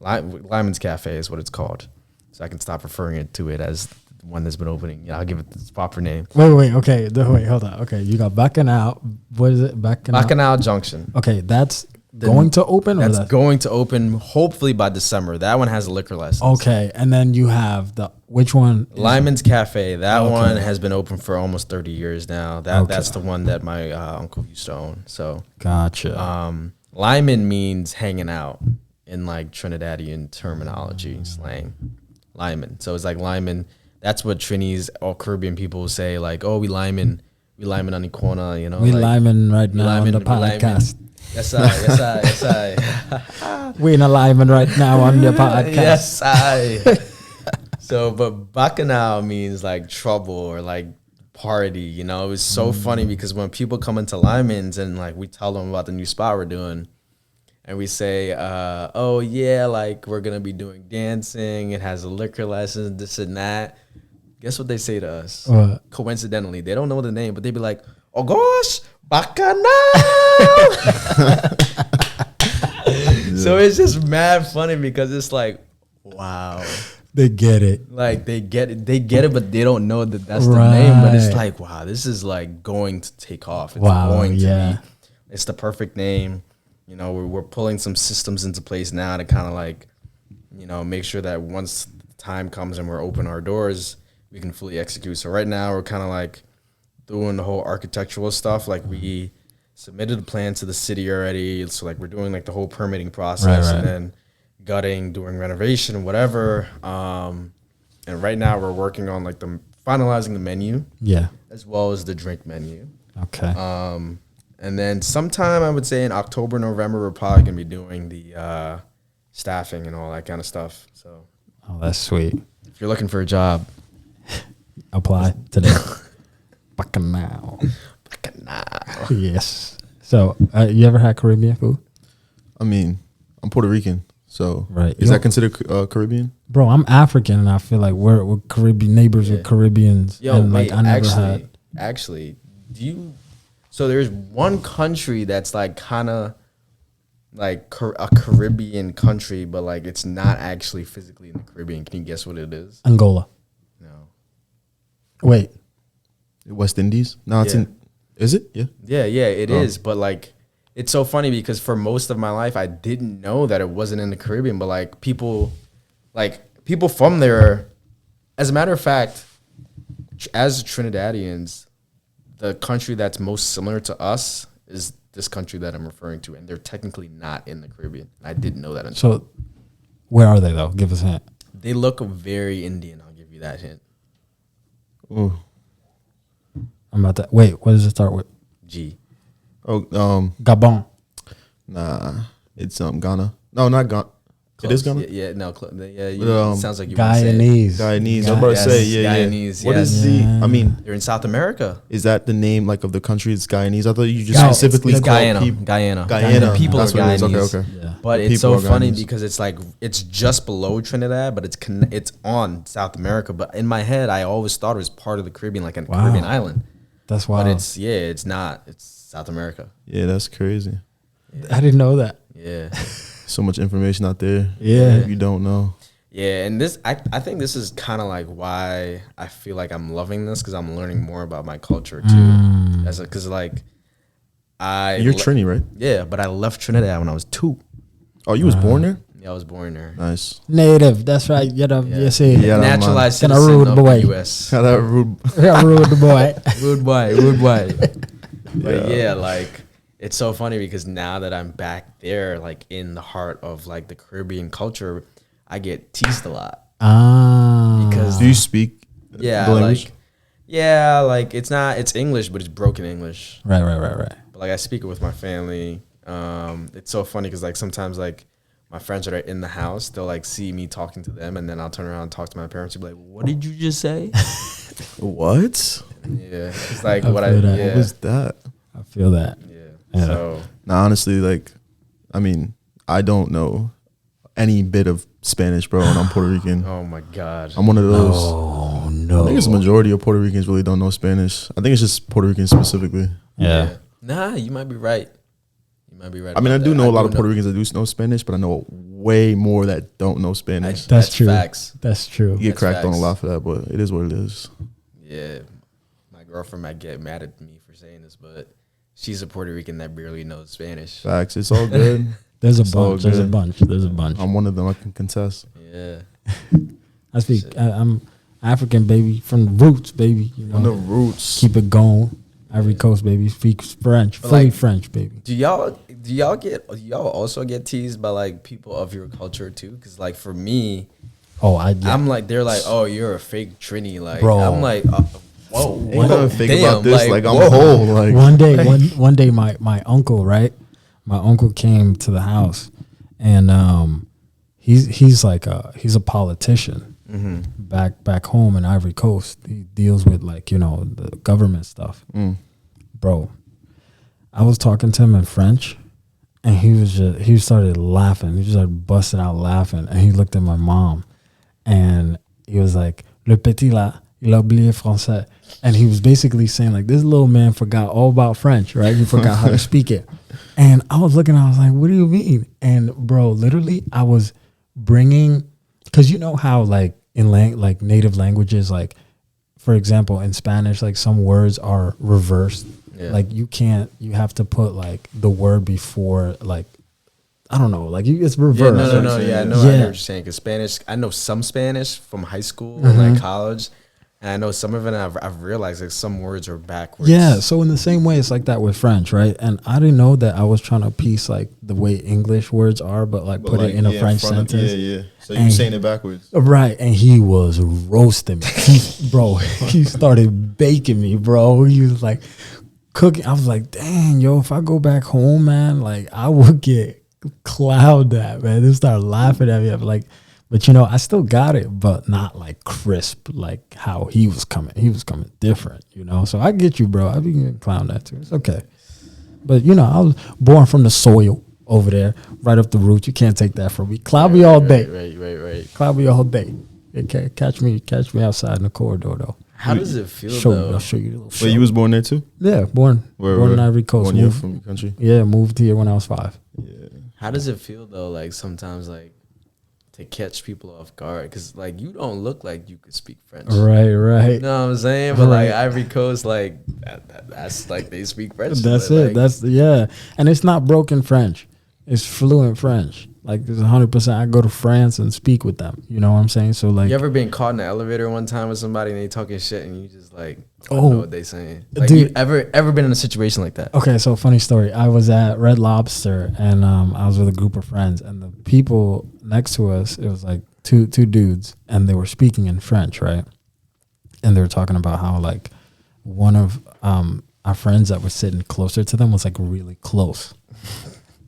Limin's Cafe is what it's called. So I can stop referring to it as the one that's been opening. Yeah, I'll give it its proper name.
Wait, okay. Wait, hold on. Okay, you got Bacchanal. What is it?
Bacchanal Junction.
Okay, that's going to open? Or
That's going to open hopefully by December. That one has a liquor license.
Okay, and then you have which one?
Limin's Cafe. That one has been open for almost 30 years now. That's the one that my uncle used to own. So
gotcha.
Limin means hanging out in like Trinidadian terminology slang. Limin. So it's like Limin. That's what Trinis or Caribbean people say. Like, oh, we Limin on the corner. You know,
we
like,
Limin right now on the podcast.
Yes, I.
We in alignment right now on the podcast.
Yes, I. So, but Bacchanal means like trouble or like party. You know, it was so funny because when people come into Limin's and like we tell them about the new spot we're doing, and we say, oh yeah, like we're gonna be doing dancing. It has a liquor license, this and that. Guess what they say to us?
What?
Coincidentally, they don't know the name, but they be like, oh gosh, Bacchanal. So it's just mad funny because it's like, wow.
They get it.
Like they get it, but they don't know that that's the name. But it's like, wow, this is like going to take off. It's going to be. It's the perfect name. You know, we're pulling some systems into place now to kind of like, you know, make sure that once the time comes and we're open our doors, we can fully execute. So right now we're kind of like doing the whole architectural stuff. Like we submitted a plan to the city already. So like we're doing like the whole permitting process and then gutting, doing renovation, whatever. And right now we're working on like finalizing the menu. Yeah. As well as the drink menu.
Okay.
And then sometime I would say in October, November, we're probably gonna be doing the staffing and all that kind of stuff. So.
Oh, that's sweet.
If you're looking for a job,
apply today. Bacchanal. Yes. So, you ever had Caribbean food?
I mean, I'm Puerto Rican, so
right.
Is that considered Caribbean?
Bro, I'm African, and I feel like we're Caribbean neighbors with Caribbeans.
Yo,
and
wait,
like I never had.
Actually, do you? So there's one country that's like kind of like a Caribbean country, but like it's not actually physically in the Caribbean. Can you guess what it is?
Angola.
No.
Wait.
West Indies? No, it's in. Is it? Yeah.
Yeah, it is. But like, it's so funny because for most of my life, I didn't know that it wasn't in the Caribbean. But like people from there, as a matter of fact, as Trinidadians, the country that's most similar to us is this country that I'm referring to, and they're technically not in the Caribbean. I didn't know that until.
So, where are they though? Give us a hint.
They look very Indian. I'll give you that hint.
Ooh.
I'm about to wait. What does it start with?
G.
Oh,
Gabon.
Nah, it's Ghana. No, not Ghana. It is Ghana.
Yeah, no. It sounds like you
Guyanese.
Guyanese. I'm about to say,
Guyanese.
What is the? I mean,
they're in South America.
Is that the name like of the country? It's Guyanese. I thought you just specifically
it's
called
Guyana.
Guyana.
People
That's
are Guyanese.
Okay.
Yeah.
But it's so funny because it's like it's just below Trinidad, but it's on South America. But in my head, I always thought it was part of the Caribbean, like a Caribbean island.
That's wild.
But it's not. It's South America.
Yeah, that's crazy.
I didn't know that.
Yeah.
So much information out there.
Yeah.
You don't know.
Yeah, and I think this is kind of like why I feel like I'm loving this, because I'm learning more about my culture too. Because like
You're Trini, right?
Yeah, but I left Trinidad when I was 2.
Oh, you was born there?
Yeah, I was born there.
Nice.
Native. That's right. You see.
Yeah,
Naturalized
Kinda
citizen
rude
of
boy.
the U.S.
How that rude.
Yeah, rude boy.
Rude boy. But yeah, like it's so funny because now that I'm back there, like in the heart of like the Caribbean culture, I get teased a lot. Because
Do you speak the language?
like it's English, but it's broken English.
Right.
But like I speak it with my family. It's so funny because like sometimes like my friends that are in the house, they'll like see me talking to them, and then I'll turn around and talk to my parents and be like, "What did you just say?"
What?
Yeah, it's like
I
what
feel that.
yeah.
What was that?
I feel that.
Yeah. So
Nah, honestly, like, I mean, I don't know any bit of Spanish, bro, and I'm Puerto Rican.
oh my god.
I'm one of those.
Oh
I
no.
think it's the majority of Puerto Ricans really don't know Spanish. I think it's just Puerto Ricans specifically.
Yeah.
Nah, you might be right. I
mean, I do know a lot of Puerto Ricans that do know Spanish, but I know way more that don't know Spanish.
That's true.
Facts.
That's true.
You get
That's
cracked on a
facts.
lot for that, but it is what it is.
Yeah. My girlfriend might get mad at me for saying this, but she's a Puerto Rican that barely knows Spanish.
Facts. It's all good.
There's a
It's all
bunch. There's a
good.
bunch. There's a bunch.
I'm one of them. I can contest.
Yeah.
I speak. I'm African, baby, from the roots, baby. You know,
On the roots.
keep it going. Ivory Coast, baby. Speak French,
But
fully
like-
French, baby.
Do y'all also get teased by like people of your culture too? Because like for me,
Oh,
I'm like they're like, oh, you're a fake Trini. Like
Bro.
I'm like, whoa,
Ain't nothing fake
damn,
about this. Like, I'm
whoa.
whole. Like,
one day, my uncle, right? My uncle came to the house, and he's a politician back home in Ivory Coast. He deals with like the government stuff, bro. I was talking to him in French, and he started laughing. He just started busting out laughing, and he looked at my mom, and he was like, "Le petit là, il a oublié français," and he was basically saying like, this little man forgot all about French, right? He forgot how to speak it. And I was looking, I was like, what do you mean? And bro, literally, I was bringing, because you know how like in like native languages, like for example, in Spanish, like some words are reversed.
Yeah.
Like you have to put like the word before, like, I don't know, like it's
Yeah,
reversed.
no. Yeah, I know what you're saying. Because Spanish, I know some Spanish from high school and like college, and I know some of it. I've realized like some words are backwards.
Yeah, so in the same way, it's like that with French, right? And I didn't know that I was trying to piece like the way English words are, but put it in a French sentence.
Yeah. So
And-
you're saying it backwards.
Right, and he was roasting me. He started baking me, bro. He was like cooking. I was like, dang, yo, if I go back home, man, like I would get cloud that, man. They started laughing at me. I'm like, but I still got it, but not like crisp, like how he was coming. He was coming different, So I get you, bro. I be getting clowned at too. It's okay. But I was born from the soil over there, right up the roots. You can't take that from me. Cloud me all day.
Right.
Cloud me all day. Okay, catch me outside in the corridor though.
How does it feel though?
I'll show you a little show.
Wait, you was born there too?
Yeah, born in Ivory Coast.
Born here from your country?
Yeah, moved here when I was 5.
Yeah.
How does it feel though? Like sometimes like to catch people off guard, because like you don't look like you could speak French.
Right.
You know what I'm saying? But like
Right.
Ivory Coast, like that's like they speak French.
That's
but,
it.
like,
And it's not broken French. It's fluent French. Like it's 100%. I go to France and speak with them. You know what I'm saying? So like,
you ever been caught in the elevator one time with somebody and they talking shit and you just like don't
Oh,
know what they saying? Like
dude.
you ever been in a situation like that?
okay, so funny story. I was at Red Lobster and I was with a group of friends, and the people next to us, it was like two dudes, and they were speaking in French, right? And they were talking about how like one of our friends that was sitting closer to them was like really close,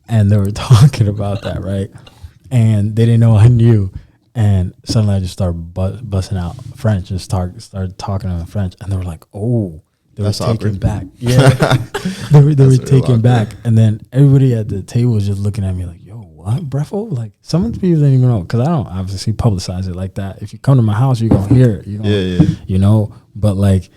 and they were talking about that, right? And they didn't know I knew, and suddenly I just started busting out French, just started talking in French, and they were like, "Oh." They
That's
were taken
awkward.
back. Yeah. they were
real
taken
awkward.
back. And then everybody at the table was just looking at me like, yo, what? Brefo? Like, some of the people didn't even know. Because I don't obviously publicize it like that. If you come to my house, you're going to hear it.
Yeah.
But like,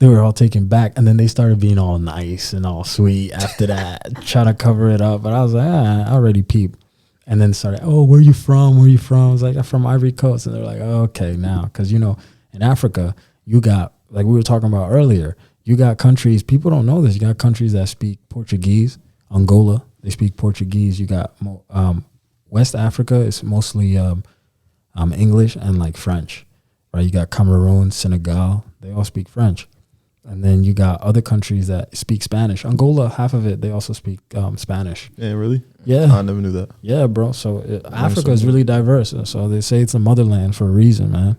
they were all taken back, and then they started being all nice and all sweet after that, trying to cover it up. But I was like, I already peeped. And then started, oh, where you from? Where you from? I was like, I'm from Ivory Coast. And they're like, oh, okay, now. Because, you know, in Africa, you got, like we were talking about earlier, you got countries, people don't know this, you got countries that speak Portuguese. Angola, they speak Portuguese. You got West Africa, it's mostly English and like French, right? You got Cameroon, Senegal, they all speak French. And then you got other countries that speak Spanish. Angola, half of it, they also speak Spanish.
Yeah, really?
Yeah.
I never knew that.
Yeah, bro. So Africa is really diverse. So they say it's a motherland for a reason, man.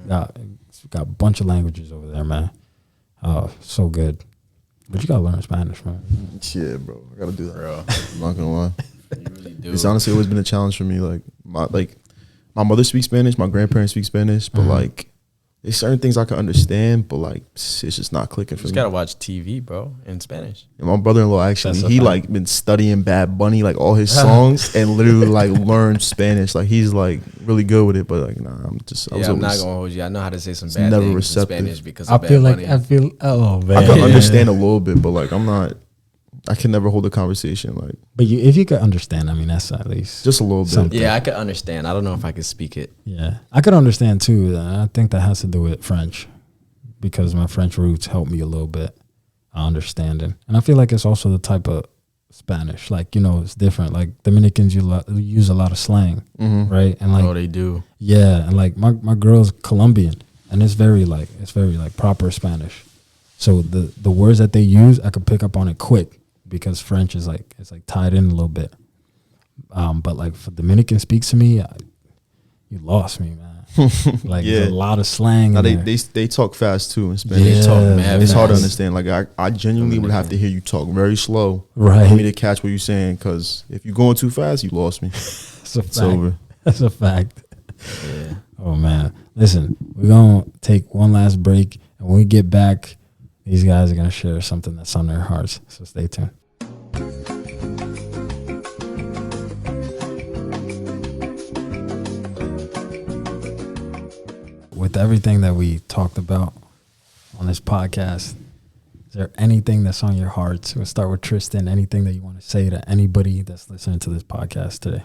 Got a bunch of languages over there, man. Oh, so good. But you got to learn Spanish, man.
Yeah, bro. I got to do that.
Bro.
I'm not going to lie.
You really do.
It's honestly always been a challenge for me. Like my mother speaks Spanish, my grandparents speak Spanish, but like there's certain things I can understand, but like it's just not clicking for me.
You just gotta watch TV, bro, in Spanish.
And my brother-in-law actually,
That's
he
a
like been studying Bad Bunny, like all his songs, and literally like learned Spanish. Like he's like really good with it, but like nah, I'm
not gonna hold you. I know how to say some bad
never
things
receptive.
in Spanish because
I
of Bad
feel like,
Bunny.
oh, man.
I can understand a little bit, but like I can never hold a conversation like
But if you could understand, I mean, that's at least
just a little bit.
something.
Yeah, I could understand. I don't know if I could speak it.
Yeah, I could understand too. I think that has to do with French, because my French roots helped me a little bit understanding. And I feel like it's also the type of Spanish, like, you know, it's different. Like Dominicans, you use a lot of slang, right? And like,
Oh, they do.
yeah, and like my girl's Colombian, and it's very like proper Spanish. So the words that they use, I could pick up on it quick, because French is like, it's like tied in a little bit. But like for Dominican speaks to me, you lost me, man. Like there's a lot of slang.
Now
in
they talk fast too in Spanish.
Yeah,
They talk mad
It's hard to
fast.
understand. Like I genuinely would have to hear you talk very slow
Right.
for me to catch what you're saying. Because if you're going too fast, you lost me.
That's a fact.
It's over.
That's a fact.
Yeah.
Oh man, listen, we're gonna take one last break, and when we get back, these guys are gonna share something that's on their hearts. So stay tuned. With everything that we talked about on this podcast, is there anything that's on your hearts? We'll start with Tristan. Anything that you want to say to anybody that's listening to this podcast today?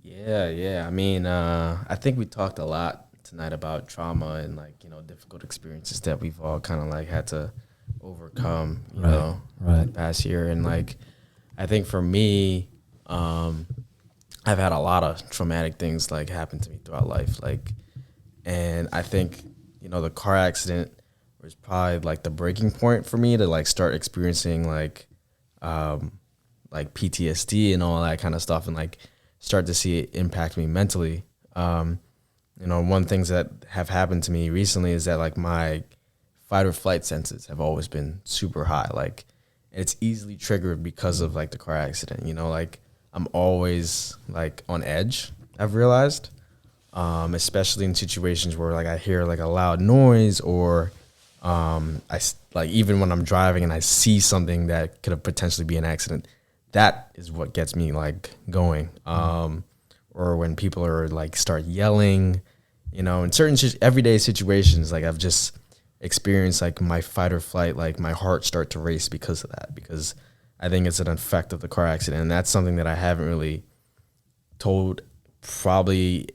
Yeah. I mean, I think we talked a lot tonight about trauma and like, you know, difficult experiences that we've all kind of like had to overcome, you know,
right.
the past year. And like, I think for me, I've had a lot of traumatic things like happen to me throughout life. Like, and I think, you know, the car accident was probably like the breaking point for me to like start experiencing like PTSD and all that kind of stuff, and like start to see it impact me mentally. You know, one things that have happened to me recently is that like my fight or flight senses have always been super high. Like it's easily triggered because of like the car accident, you know, like I'm always like on edge, I've realized. Especially in situations where like I hear like a loud noise, or like even when I'm driving and I see something that could have potentially be an accident, that is what gets me like going. Or when people are like start yelling, you know, in certain everyday situations, like I've just experienced like my fight or flight, like my heart start to race because of that, because I think it's an effect of the car accident. And that's something that I haven't really told probably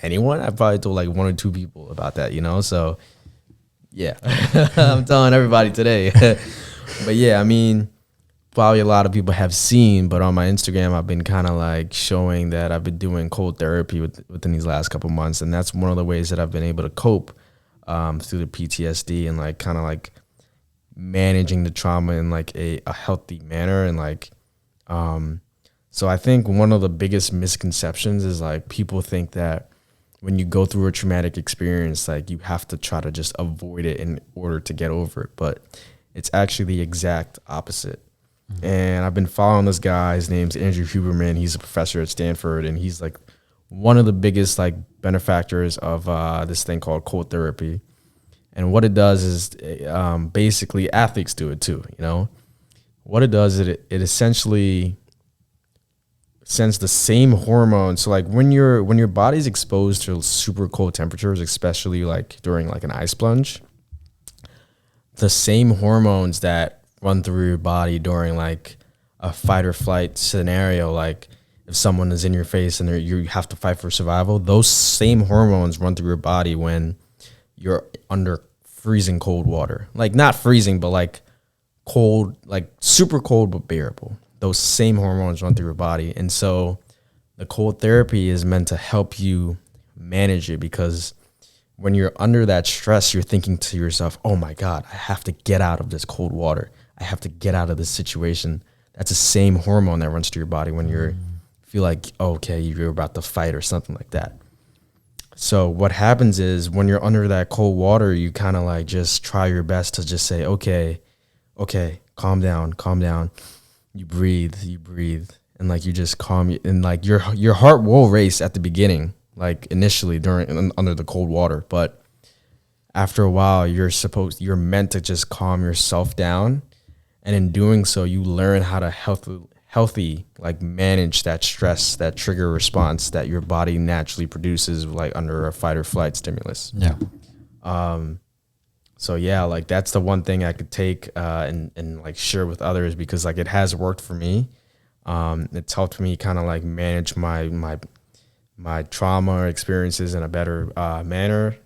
anyone. I've probably told like one or two people about that, you know? So yeah, I'm telling everybody today. But yeah, I mean, probably a lot of people have seen, but on my Instagram, I've been kind of like showing that I've been doing cold therapy within these last couple months. And that's one of the ways that I've been able to cope through the PTSD and like kind of like managing the trauma in like a healthy manner. And like, so I think one of the biggest misconceptions is like people think that when you go through a traumatic experience, like you have to try to just avoid it in order to get over it. But it's actually the exact opposite. Mm-hmm. And I've been following this guy. His name's Andrew Huberman. He's a professor at Stanford, and he's like one of the biggest like benefactors of this thing called cold therapy. And what it does is basically athletes do it too. You know, what it does is it essentially sends the same hormone. So like when your body's exposed to super cold temperatures, especially like during like an ice plunge, the same hormones that run through your body during like a fight or flight scenario, like if someone is in your face and you have to fight for survival, those same hormones run through your body when you're under freezing cold water. Like not freezing, but like cold, like super cold but bearable. Those same hormones run through your body. And so the cold therapy is meant to help you manage it, because when you're under that stress, you're thinking to yourself, oh my God, I have to get out of this cold water. I have to get out of this situation. That's the same hormone that runs through your body when you're feel like, oh, okay, you're about to fight or something like that. So what happens is when you're under that cold water, you kind of like just try your best to just say, okay, calm down. You breathe. And like you just calm, and like your heart will race at the beginning, like initially under the cold water. But after a while, you're meant to just calm yourself down. And in doing so, you learn how to healthy like manage that stress, that trigger response that your body naturally produces like under a fight or flight stimulus.
Yeah.
So yeah, like that's the one thing I could take and like share with others, because like it has worked for me. It's helped me kind of like manage my trauma experiences in a better manner.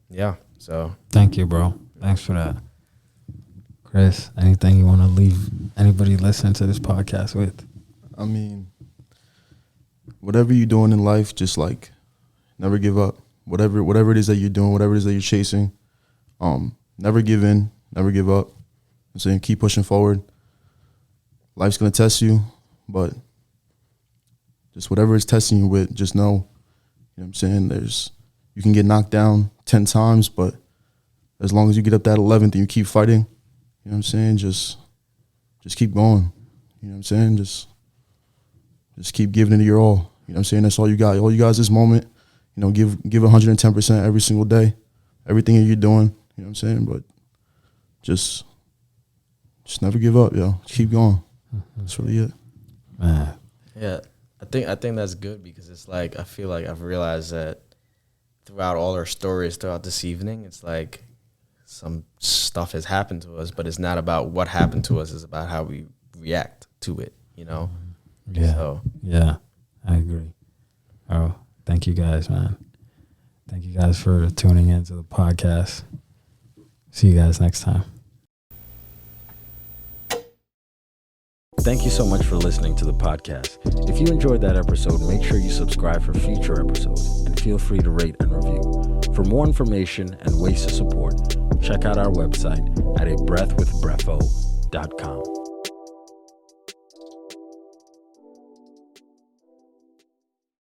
Yeah. So
thank you, bro. Thanks for that. Chris, anything you want to leave anybody listening to this podcast with?
I mean, whatever you're doing in life, just like never give up. Whatever it is that you're doing, whatever it is that you're chasing, never give in, never give up. I'm saying keep pushing forward. Life's gonna test you, but just whatever it's testing you with, just know, you know what I'm saying, you can get knocked down 10 times, but as long as you get up that 11th and you keep fighting, you know what I'm saying, just keep going. You know what I'm saying? Just keep giving it your all. You know what I'm saying? That's all you got. All you got is this moment. You know, give 110% every single day. Everything that you're doing. You know what I'm saying? But just never give up, yo. Just keep going. That's really it.
Man.
yeah, I think that's good, because it's like I feel like I've realized that throughout all our stories throughout this evening, it's like some stuff has happened to us, but it's not about what happened to us. It's about how we react to it, you know?
Yeah.
So.
Yeah, I agree. Oh, thank you guys, man. Thank you guys for tuning into the podcast. See you guys next time. Thank you so much for listening to the podcast. If you enjoyed that episode, make sure you subscribe for future episodes, and feel free to rate and review. For more information and ways to support, check out our website at abreathwithbrefo.com.